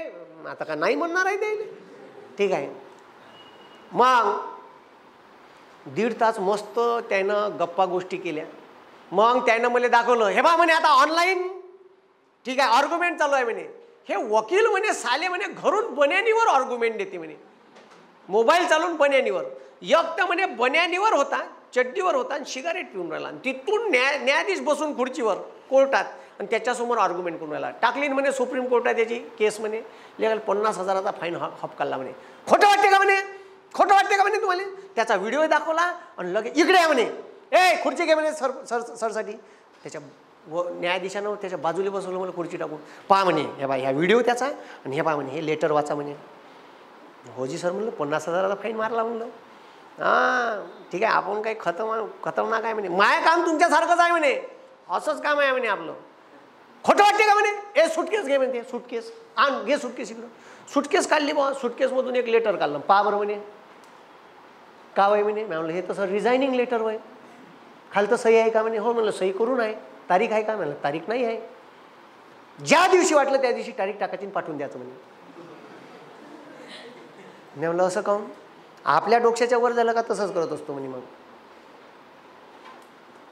आता का नाही म्हणणार आहे ते. ठीक आहे, मग 1.5 तास मस्त त्यानं गप्पा गोष्टी केल्या. मग त्यानं मला दाखवलं, हे बा म्हणे आता ऑनलाईन ठीक आहे आर्ग्युमेंट चालू आहे म्हणे. हे वकील म्हणे साले म्हणे घरून बन्यानीवर आर्ग्युमेंट देते म्हणे, मोबाईल चालून बन्यानीवर. एक तर म्हणे बन्यानीवर होता, चड्डीवर होता आणि सिगारेट पिऊन राहिला. आणि तिथून न्यायाधीश बसून खुर्चीवर कोर्टात आणि त्याच्यासमोर आर्ग्युमेंट करून राहिला. टाकली म्हणे सुप्रीम कोर्टात त्याची केस म्हणे, लेगल 50,000चा फाईन हपकाला म्हणे. खोटं वाटते का म्हणे, खोटं वाटते का म्हणे तुम्हाला. त्याचा व्हिडिओ दाखवला आणि लगे इकडे आहे म्हणे, ए खुर्ची घे म्हणे सरसाठी. त्याच्या न्यायाधीशानं त्याच्या बाजूला बसवलं मला खुर्ची टाकून. पहा म्हणे, हे बा ह्या व्हिडिओ त्याचा आणि हे पहा म्हणे हे लेटर वाचा म्हणे. हो जी सर म्हणलं, 50,000चा फाईन मारला म्हणलं. हां ठीक आहे, आपण काही खतरनाक आहे म्हणे. माय काम तुमच्यासारखंच आहे म्हणे, असंच काम आहे म्हणे आपलं. खोटं वाटते का म्हणे. ए सुटकेस घे म्हणते, सुटकेस आण, घे सुटकेस इकडं. सुटकेस काढली बा, सुटकेसमधून एक लेटर काढलं. पहा बरं म्हणे, का वय म्हणे. मी म्हणलं हे तसं रिझायनिंग लेटर वय. खाली तर सही आहे का म्हणे. हो म्हणलं सही करून आहे. तारीख आहे का म्हणलं, तारीख नाही आहे. ज्या दिवशी वाटलं त्या दिवशी तारीख टाकायची पाठवून द्यायचं म्हणे. मी म्हणलं असं काहून, आपल्या डोक्याच्या वर झालं का तसंच करत असतो म्हणे. मग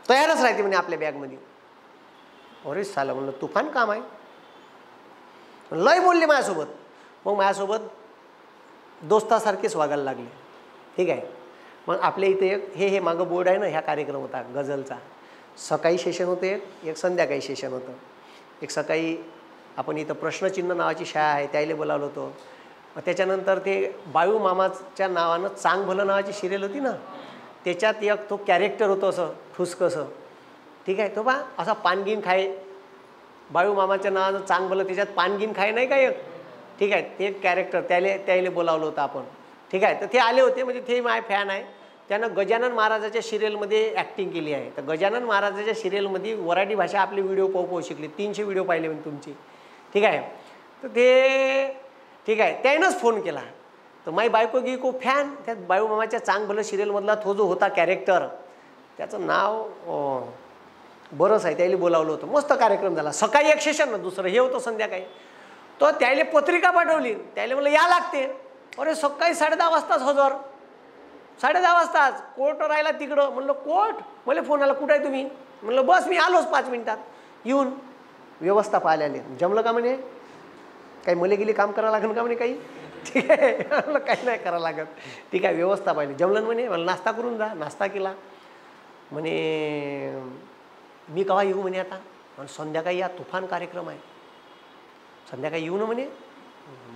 तयारच राहते म्हणे आपल्या बॅगमध्ये. अरे साला म्हणलं तुफान काम आहे. लय बोलले माझ्यासोबत. मग माझ्यासोबत दोस्तासारखेच वागायला लागले. ठीक आहे, मग आपल्या इथे एक हे मागं बोर्ड आहे ना, ह्या कार्यक्रम होता गझलचा. सकाळी सेशन होतं, एक संध्याकाळी सेशन होतं. एक सकाळी आपण इथं प्रश्नचिन्ह नावाची शाळा आहे त्याला बोलावलं होतं. त्याच्यानंतर ते बायू मामाच्या नावानं चांग भलं नावाची सिरियल होती ना, त्याच्यात एक तो कॅरेक्टर होतं असं ठुसकसं. ठीक आहे, तो बा असा पानगिन खाय, बायू मामाच्या नावानं चांग भलं, त्याच्यात पानगिन खाय नाही का एक. ठीक आहे. ते कॅरेक्टर त्याला बोलावलं होतं आपण, ठीक आहे. तर ते आले होते, म्हणजे ते माझे फॅन आहे. त्यानं गजानन महाराजाच्या सिरियलमध्ये ॲक्टिंग केली आहे. तर गजानन महाराजाच्या सिरियलमध्ये वराठी भाषा आपले व्हिडिओ पाहू शिकले. 300 व्हिडिओ पाहिले म्हणजे तुमचे, ठीक आहे. तर ते ठीक आहे, त्यानंच फोन केला. तर माझी बायको गी को फॅन, त्यात बाळूमामाच्या चांग भलं सिरियलमधला तो जो होता कॅरेक्टर, त्याचं नाव बरंच आहे, त्याला बोलावलं होतं. मस्त कार्यक्रम झाला. सकाळी एक सेशन ना, दुसरं हे होतं संध्याकाळी. तो त्याला पत्रिका पाठवली, त्याला म्हणलं या लागते. अरे सकाळी 10:30 वाजताच हजर, 10:30 वाजताच. कोर्ट राहिला तिकडं. म्हणलं कोर्ट, मला फोन आला, कुठं आहे तुम्ही? म्हणलं बस मी आलोच 5 मिनिटात. येऊन व्यवस्था पाहायला आले. जमलं का म्हणे? काही मले गेली काम करावं लागेल का म्हणे काही? ठीक आहे, म्हणलं काही नाही करावं लागत. ठीक आहे, व्यवस्था पाहिली. जमलं म्हणे. मला नाश्ता करून जा. नाश्ता केला. म्हणे मी केव्हा येऊ म्हणे आता? आणि संध्याकाळी या तुफान कार्यक्रम आहे, संध्याकाळी येऊ ना म्हणे.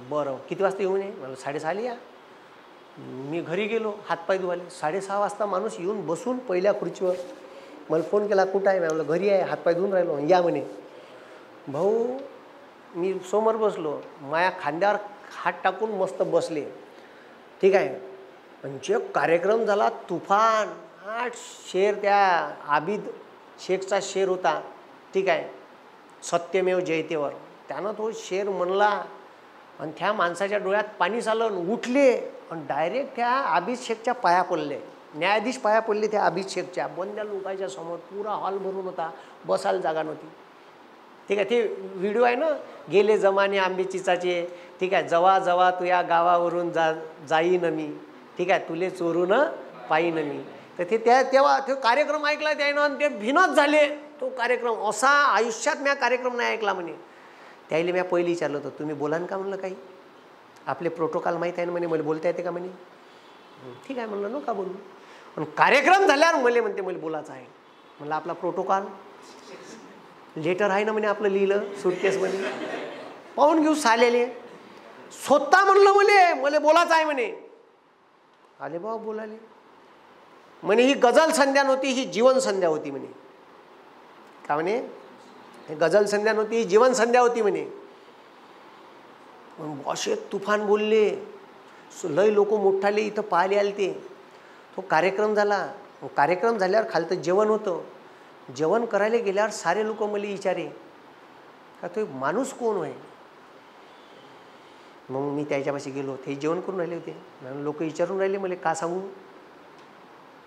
बरं किती वाजता येऊ म्हणे? मला 6:30 या. मी घरी गेलो, हातपाय धुवाले. 6:30 वाजता माणूस येऊन बसून पहिल्या खुर्चीवर. मला फोन केला, कुठं आहे? म्हणलं घरी आहे, हातपाय धुवून राहिलो. या म्हणे. भाऊ मी समोर बसलो, माया खांद्यावर हात टाकून मस्त बसले, ठीक आहे. म्हणजे कार्यक्रम झाला तुफान. 8 शेर, त्या आबिद शेखचा शेर होता, ठीक आहे, सत्यमेव जयतेवर. त्यानं तो शेर म्हणला आणि त्या माणसाच्या डोळ्यात पाणी चाललं. उठले आणि डायरेक्ट त्या आबिद शेखच्या पाया पडले. न्यायाधीश पाया पडले त्या आबिद शेखच्या. बंद्या लोकांच्या समोर पुरा हॉल भरून होता, बसायला जागा नव्हती, ठीक आहे. ते व्हिडिओ आहे ना, गेले जमाने आंबे चिचाचे, ठीक आहे. जवा जवा तू या गावावरून जाईन मी, ठीक आहे, तुले चोरून पाईन मी. तर ते तेव्हा तो कार्यक्रम ऐकला त्यानं आणि ते भिनच झाले. तो कार्यक्रम असा आयुष्यात मी कार्यक्रम नाही ऐकला म्हणे. त्याला मी पहिली विचारलं होतं, तुम्ही बोलान का? म्हणलं काही आपले प्रोटोकॉल माहीत आहे ना म्हणे, मला बोलता येते का म्हणे. ठीक आहे म्हणलं, नका बोलू. पण कार्यक्रम झाल्यावर मला म्हणते मला बोलायचं आहे. म्हणलं आपला प्रोटोकॉल लेटर आहे ना म्हणे, आपलं लिहिलं सुटकेसमध्ये, पाहून घेऊ. सालेले स्वतः म्हणलं मला बोलायचं आहे म्हणे. आले बाबा बोलाले. म्हणे ही गझल संध्या नव्हती, ही जीवन संध्या होती म्हणे. का म्हणे? हे गझल संध्या नव्हती, ही जीवन संध्या होती म्हणे. असे तुफान बोलले. लय लोक मोठाले इथं पाहिले आले ते. तो कार्यक्रम झाला. कार्यक्रम झाल्यावर खालतं जेवण होतं. जेवण करायला गेल्यावर सारे लोक मला विचारे का तो माणूस कोण आहे. मग मी त्याच्यापाशी गेलो. ते जेवण करून राहिले होते. लोक विचारून राहिले मला, का सांगू?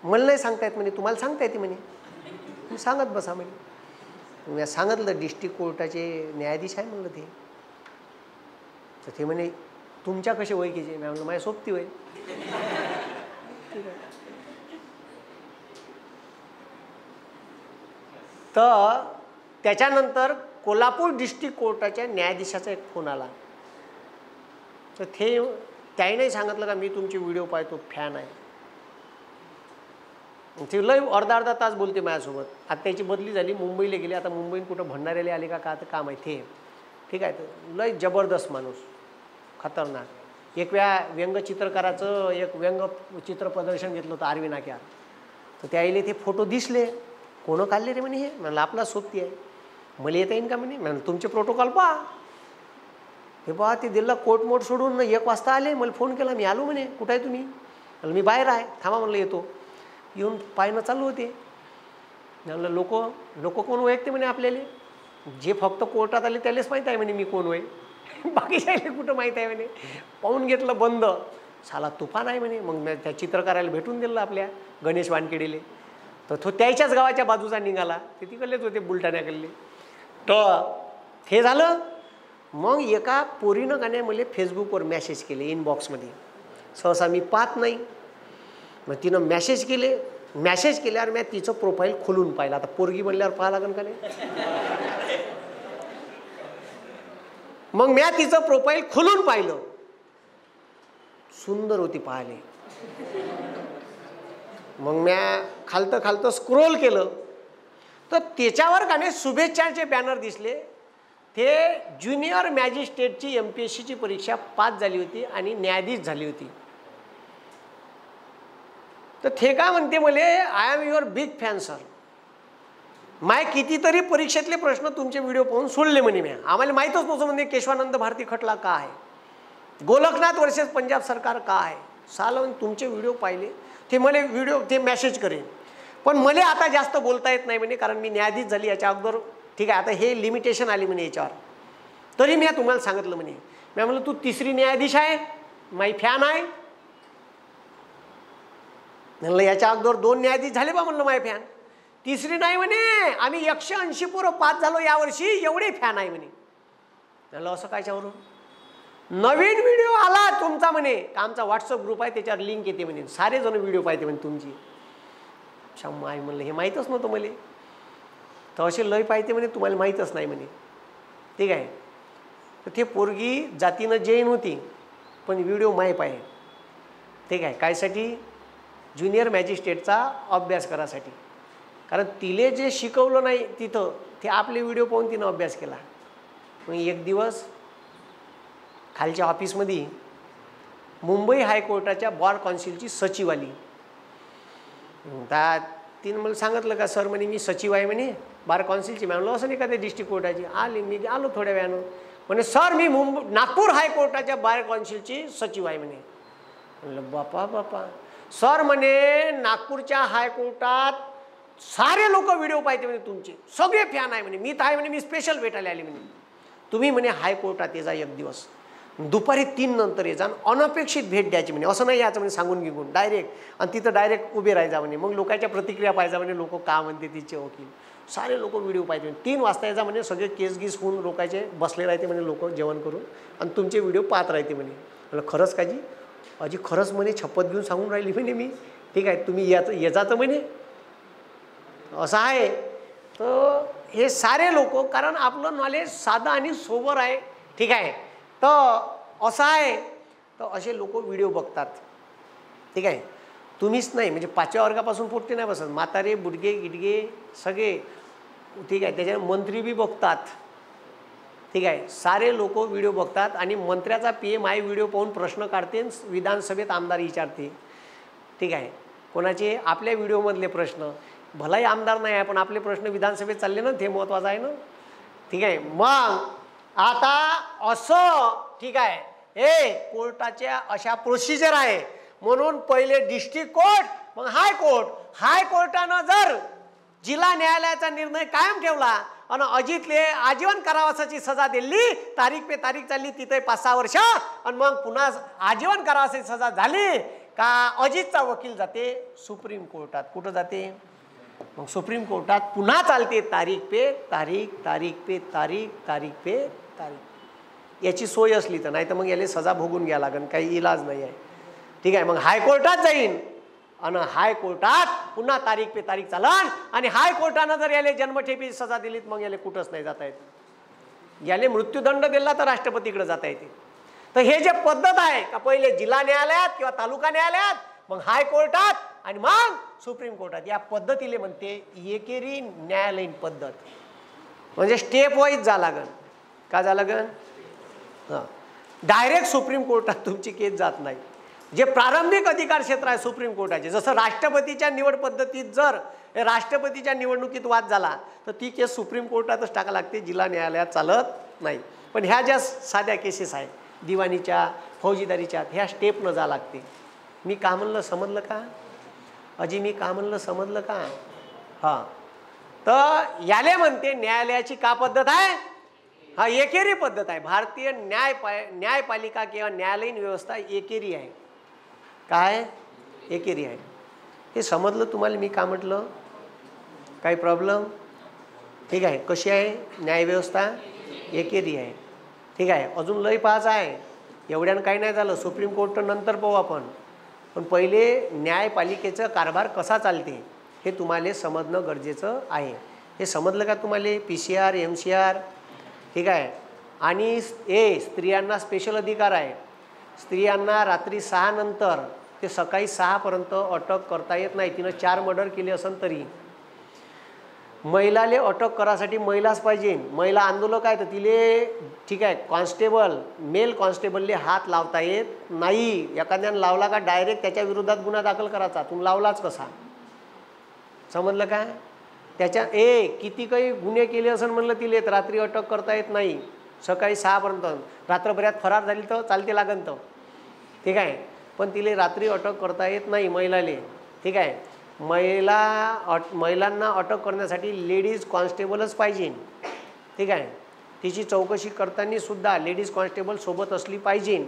मला नाही सांगता येत म्हणे. तुम्हाला सांगता येते म्हणे, मी सांगत बसा म्हणे. मी सांगितलं डिस्ट्रिक्ट कोर्टाचे न्यायाधीश आहे म्हणलं ते. तर ते म्हणे तुमच्या कसे ओळखीचे? मी म्हणलं माझ्या सोबती वय. ठीक आहे. तर त्याच्यानंतर कोल्हापूर डिस्ट्रिक्ट कोर्टाच्या न्यायाधीशाचा एक फोन आला. तर त्याने सांगितलं का मी तुमचे व्हिडिओ पाहतो, फॅन आहे. ते लय अर्धा तास बोलते माझ्यासोबत. आता त्याची बदली झाली, मुंबईला गेली. आता मुंबईत कुठं भंडाऱ्याला आले का आता काम आहे ते, ठीक आहे. तर लय जबरदस्त माणूस, खतरनाक. एक वेळा व्यंगचित्रकाराचं एक व्यंगचित्र प्रदर्शन घेतलं होतं आरवी नाक्यावर. तर त्याला ते फोटो दिसले. कोण काढले रे म्हणे? हे म्हणलं आपला सोबती आहे. मला येता येईन का म्हणे? म्हणलं तुमचे प्रोटोकॉल पहा. हे पहा ते दिल्ला कोर्टमोट सोडून 1 वाजता आले. मला फोन केला, मी आलो म्हणे. कुठं आहे तुम्ही? म्हणलं मी बाहेर आहे, थांबा म्हणलं येतो. येऊन पायनं चालू होते. म्हणलं लोक कोण ओळखते म्हणे आपल्याला? जे फक्त कोर्टात आले त्यालाच माहीत आहे म्हणे मी कोण होय, बाकीच्याला कुठं माहीत आहे म्हणे. पाहून घेतलं बंद. साला तुफान आहे म्हणे. मग मी त्या चित्रकाराला भेटून दिलं आपल्या गणेश वानखेडेले. तर तो त्याच्याच गावाच्या बाजूचा निघाला. ते तिकडलेच होते बुलढाण्याकडले. तर हे झालं. मग एका पोरीनं का नाही मला फेसबुकवर मॅसेज केले इनबॉक्समध्ये. सहसा मी पाहत नाही. मग तिनं मॅसेज केले. मॅसेज केल्यावर मी तिचं प्रोफाईल खोलून पाहिलं. आता पोरगी म्हणल्यावर पाहा लागेल का नाही. मग मी तिचं प्रोफाईल खोलून पाहिलं. सुंदर होती पाहायला. मग म्या खालतं स्क्रोल केलं तर त्याच्यावर का नाही शुभेच्छाचे बॅनर दिसले. ते ज्युनियर मॅजिस्ट्रेटची MPSCची परीक्षा पास झाली होती आणि न्यायाधीश झाली होती. तर ते काय म्हणते मले, I am your big fan sir. My कितीतरी परीक्षेतले प्रश्न तुमचे व्हिडिओ पाहून सोडले म्हणे. मी आम्हाला माहीतच नव्हतं म्हणजे केशवानंद भारती खटला का आहे. गोलकनाथ वर्सेस पंजाब सरकार काय साल तुमचे व्हिडिओ पाहिले ते मला व्हिडिओ ते मेसेज करेन, पण मला आता जास्त बोलता येत नाही म्हणे, कारण मी न्यायाधीश झाली याच्या अगोदर. ठीक आहे, आता हे लिमिटेशन आली म्हणे याच्यावर. तरी मी तुम्हाला सांगितलं म्हणे, मी म्हणलं तू तिसरी न्यायाधीश आहे, माई फॅन आहे. म्हणलं याच्या अगोदर 2 न्यायाधीश झाले बा, म्हणलं माय फॅन, तिसरी नाही म्हणे. आम्ही 180 पोरं पास झालो यावर्षी, एवढे फॅन आहे म्हणे. म्हणलं असं कायच्यावरून? नवीन व्हिडिओ आला तुमचा म्हणे, आमचा व्हॉट्सअप ग्रुप आहे त्याच्यावर लिंक येते म्हणे, सारे जण व्हिडिओ पाहते म्हणे तुमची. माय म्हणलं हे माहीतच नव्हतं मला. तर असे लय पाहते म्हणे, तुम्हाला माहीतच नाही म्हणे. ठीक आहे, तर ते पोरगी जातीनं जैन होती, पण व्हिडिओ माय पाहे. ठीक आहे, कायसाठी? ज्युनियर मॅजिस्ट्रेटचा अभ्यास करासाठी. कारण तिले जे शिकवलं नाही तिथं ते आपले व्हिडिओ पाहून तिनं अभ्यास केला. मग एक दिवस खालच्या ऑफिसमध्ये मुंबई हायकोर्टाच्या बार काउन्सिलची सचिव आली. तिनं मला सांगितलं का सर म्हणे मी सचिव आहे म्हणे बार काउन्सिलची. म्हणलं असं नाही का ते डिस्ट्रिक्ट कोर्टाची? आली, मी आलो थोड्या वेळानं. म्हणे सर मी नागपूर हायकोर्टाच्या बार काउन्सिलची सचिव आहे म्हणे. म्हणलं बापा बापा. सर म्हणे नागपूरच्या हायकोर्टात सारे लोक व्हिडिओ पाहते म्हणे तुमचे, सगळे फॅन आहे म्हणे. मी तर आहे म्हणे, मी स्पेशल भेटायला आले म्हणे. तुम्ही म्हणे हायकोर्टात ये जा एक दिवस, दुपारी 3 नंतर ये जा, अनपेक्षित भेट द्यायची म्हणे. असं नाही याचं म्हणे सांगून घेऊन डायरेक्ट, आणि तिथं डायरेक्ट उभे राहायचा म्हणे. मग लोकांच्या प्रतिक्रिया पाहायचा म्हणे, लोक का म्हणते तिचे वकील. सारे लोक व्हिडिओ पाहिजे. 3 वाजता यायचा म्हणे, सगळे केस गीस होऊन लोकांचे बसले राहते म्हणे लोक जेवण करून, आणि तुमचे व्हिडिओ पाहत राहते म्हणे. म्हणलं खरंच काजी? अजी खरंच म्हणे, शपथ घेऊन सांगून राहिली म्हणे मी. ठीक आहे, तुम्ही ये जातं म्हणे. असं आहे. तर हे सारे लोक, कारण आपलं नॉलेज साधं आणि सोबर आहे. ठीक आहे, तर असं आहे. तर असे लोक व्हिडिओ बघतात. ठीक आहे, तुम्हीच नाही म्हणजे 5व्या वर्गापासून पोटते नाही बसत, म्हातारे बुडगे गिडगे सगळे. ठीक आहे, त्याच्यात मंत्री बी बघतात. ठीक आहे, सारे लोक व्हिडिओ बघतात, आणि मंत्र्याचा PM आहे व्हिडिओ पाहून प्रश्न काढते, विधानसभेत आमदार विचारते. ठीक आहे, कोणाचे? आपल्या व्हिडिओमधले प्रश्न. भलाही आमदार नाही आहे, पण आपले प्रश्न विधानसभेत चालले ना, ते महत्त्वाचं आहे ना. ठीक आहे, मग आता असं. ठीक आहे, हे कोर्टाच्या अशा प्रोसिजर आहे. म्हणून पहिले डिस्ट्रिक्ट कोर्ट, मग हायकोर्ट. हायकोर्टानं जर जिल्हा न्यायालयाचा निर्णय कायम ठेवला आणि अजितले आजीवन कारावासाची सजा दिली, तारीख पे तारीख चालली तिथे 5-6 वर्ष, आणि मग पुन्हा आजीवन कारावासाची सजा झाली का अजितचा वकील जाते सुप्रीम कोर्टात. कुठं जाते? मग सुप्रीम कोर्टात पुन्हा चालते तारीख पे तारीख, तारीख पे तारीख, तारीख पे तारीख. याची सोय असली तर, नाही तर मग याला सजा भोगून घ्या लागेल, काही इलाज नाही आहे. ठीक आहे, मग हायकोर्टात जाईन, आणि हायकोर्टात पुन्हा तारीख पे तारीख चालन, आणि हायकोर्टानं जर याला जन्मठेपी सजा दिली मग याला कुठंच नाही जाता येत. याला मृत्यूदंड दिला तर राष्ट्रपतीकडे जाता येते. तर हे जे पद्धत आहे का, पहिले जिल्हा न्यायालयात किंवा तालुका न्यायालयात, मग हायकोर्टात, आणि मग सुप्रीम कोर्टात, या पद्धतीला म्हणते एकेरी न्यायालयीन पद्धत. म्हणजे स्टेप वाईज जा लागन. का जा लागन? हां, डायरेक्ट सुप्रीम कोर्टात तुमची केस जात नाही. जे प्रारंभिक अधिकार क्षेत्र आहे सुप्रीम कोर्टाचे, जसं राष्ट्रपतीच्या निवड पद्धतीत जर राष्ट्रपतीच्या निवडणुकीत वाद झाला तर ती केस सुप्रीम कोर्टातच टाका लागते, जिल्हा न्यायालयात चालत नाही. पण ह्या ज्या साध्या केसेस आहेत दिवाणीच्या, फौजदारीच्या, ह्या स्टेपनं जा लागते. मी का म्हणलं समजलं का अजी? मी का म्हणलं समजलं का? हां, तर याले म्हणते न्यायालयाची का पद्धत आहे? हा, एकेरी पद्धत आहे. भारतीय न्यायपालिका किंवा न्यायालयीन व्यवस्था एकेरी आहे. काय? एकेरी आहे. हे समजलं तुम्हाला मी का म्हटलं? काही प्रॉब्लेम? ठीक आहे, कशी आहे न्यायव्यवस्था? एकेरी आहे. ठीक आहे, अजून लय पाहायचं आहे, एवढ्यानं काही नाही झालं. सुप्रीम कोर्ट नंतर पाहू आपण, पण पहिले न्यायपालिकेचं कारभार कसा चालते हे तुम्हाला समजणं गरजेचं आहे. हे समजलं का तुम्हाला? PCR, MCR. ठीक आहे, आणि स्त्रियांना स्पेशल अधिकार आहे. स्त्रियांना रात्री 6 नंतर ते सकाळी 6 पर्यंत अटक करता येत नाही. तिनं 4 मर्डर केले असेल तरी. महिलाले अटक करासाठी महिलाच पाहिजे. महिला आंदोलक आहे तर तिले, ठीक आहे, कॉन्स्टेबल, मेल कॉन्स्टेबलले हात लावता येत नाही. एखाद्यानं लावला का डायरेक्ट त्याच्या विरोधात गुन्हा दाखल करायचा. तुम्ही लावलाच कसा? समजलं का? त्याच्या किती काही गुन्हे केले असेल म्हणलं तिले रात्री अटक करता येत नाही. सकाळी 6पर्यंत, रात्रभरात फरार झाली तर चालते लागन तर, ठीक आहे. पण तिले रात्री अटक करता येत नाही महिलाले, ठीक आहे. महिलांना अटक करण्यासाठी लेडीज कॉन्स्टेबलच पाहिजे, ठीक आहे. तिची चौकशी करताना सुद्धा लेडीज कॉन्स्टेबल सोबत असली पाहिजे.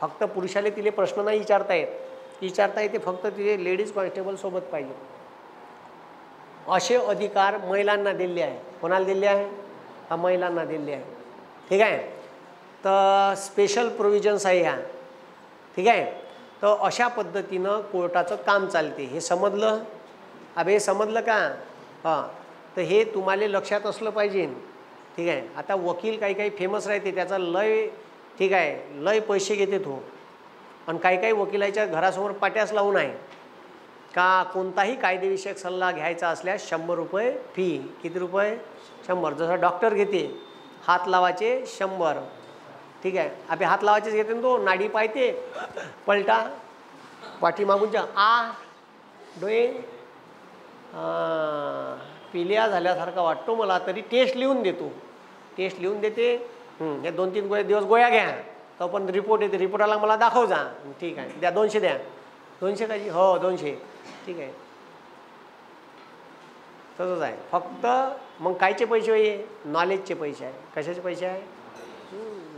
फक्त पुरुषाले तिले प्रश्न नाही विचारता येते, फक्त तिथे लेडीज कॉन्स्टेबल सोबत पाहिजे. असे अधिकार महिलांना दिले आहे. कोणाला दिले आहे? हा, महिलांना दिले आहे, ठीक आहे. तर स्पेशल प्रोव्हिजन्स आहे ह्या, ठीक आहे. तर अशा पद्धतीनं कोर्टाचं काम चालते. हे समजलं? अबे समजलं का? हां, तर हे तुम्हाला लक्षात असलं पाहिजे, ठीक आहे. आता वकील काही फेमस राहते, त्याचा लय, ठीक आहे, लय पैसे घेते तो. आणि काही वकिलाच्या घरासमोर पाट्यास लावून आहे का कोणताही कायदेविषयक सल्ला घ्यायचा असल्यास 100 रुपये फी. किती रुपये? 100. जसं डॉक्टर घेते हात लावायचे 100, ठीक आहे. अबे हात लावायचेच घेते ना तो, नाडी पाहते, पलटा पाठीमागूनच्या डोळे पिल्या झाल्यासारखा वाटतो मला, तरी टेस्ट लिहून देतो, टेस्ट लिहून देते. हे 2-3 दिवस गोळ्या घ्या, तो पण रिपोर्ट येते, रिपोर्टाला मला दाखव जा, ठीक आहे, द्या 200 द्या. 200 कायची? हो 200, ठीक आहे. तसंच आहे. फक्त मग कायचे पैसे होई? नॉलेजचे पैसे आहे. कशाचे पैसे आहे?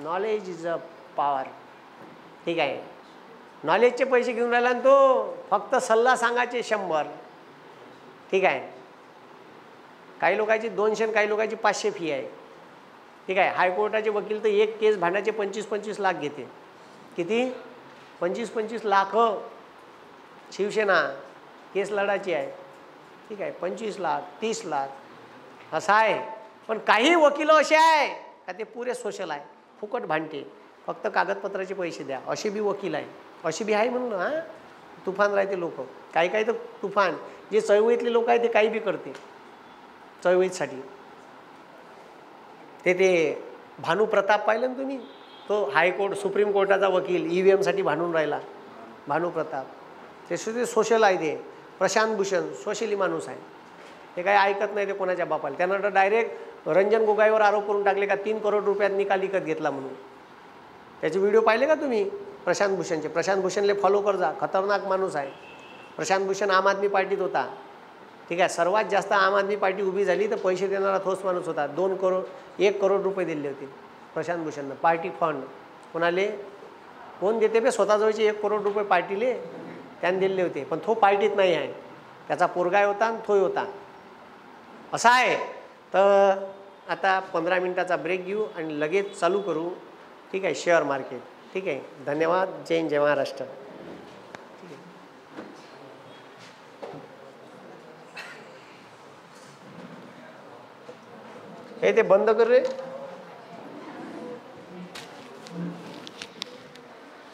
नॉलेज इज अ पॉवर, ठीक आहे. नॉलेजचे पैसे घेऊन राहिला ना तो, फक्त सल्ला सांगायचे 100, ठीक आहे. काही लोकांची 200, काही लोकांची 500 फी आहे, ठीक आहे. हायकोर्टाचे वकील तर एक केस भांडायचे 25-25 लाख घेते. किती? 25-25 लाख. शिवसेना केस लढायची आहे, ठीक आहे, 25 लाख 30 लाख असं आहे. पण काही वकील असे आहे का ते पुरे सोशल आहे, फुकट भांडते, फक्त कागदपत्राचे पैसे द्या, असे बी वकील आहे, असे बी आहे म्हणून. हां, तुफान राहते लोक, काही तर तुफान. जे चळवळीतले लोक आहे ते काही बी करते चळवळीसाठी. ते भानू प्रताप पाहिलं ना तुम्ही, तो हायकोर्ट सुप्रीम कोर्टाचा वकील, EVM साठी भांडून राहिला, भानू प्रताप. ते सोशल आहे. ते प्रशांत भूषण सोशली माणूस आहे, ते काही ऐकत नाही ते कोणाच्या बापाला. त्यानं तर डायरेक्ट रंजन गोगाईवर आरोप करून टाकले का 3 करोड रुपयात निकाल विकत घेतला म्हणून. त्याचे व्हिडिओ पाहिले का तुम्ही प्रशांत भूषणचे? प्रशांत भूषणले फॉलो कर जा, खतरनाक माणूस आहे. प्रशांत भूषण आम आदमी पार्टीत होता, ठीक आहे. सर्वात जास्त आम आदमी पार्टी उभी झाली तर पैसे देणारा ठोस माणूस होता. 1 करोड रुपये दिले होते प्रशांत भूषणनं, पार्टी फंड. कोणाले? कोण देते बे? स्वतःजवळचे 1 करोड रुपये पार्टीले त्याने दिले होते. पण तो पार्टीत नाही आहे, त्याचा पोरगाय होता आणि तोही होता, असा आहे. तर आता 15 मिनिटाचा ब्रेक घेऊ आणि लगेच चालू करू, ठीक आहे, शेअर मार्केट. ठीक आहे, धन्यवाद. जय हिंद, जय महाराष्ट्र. हे ते बंद कर रे.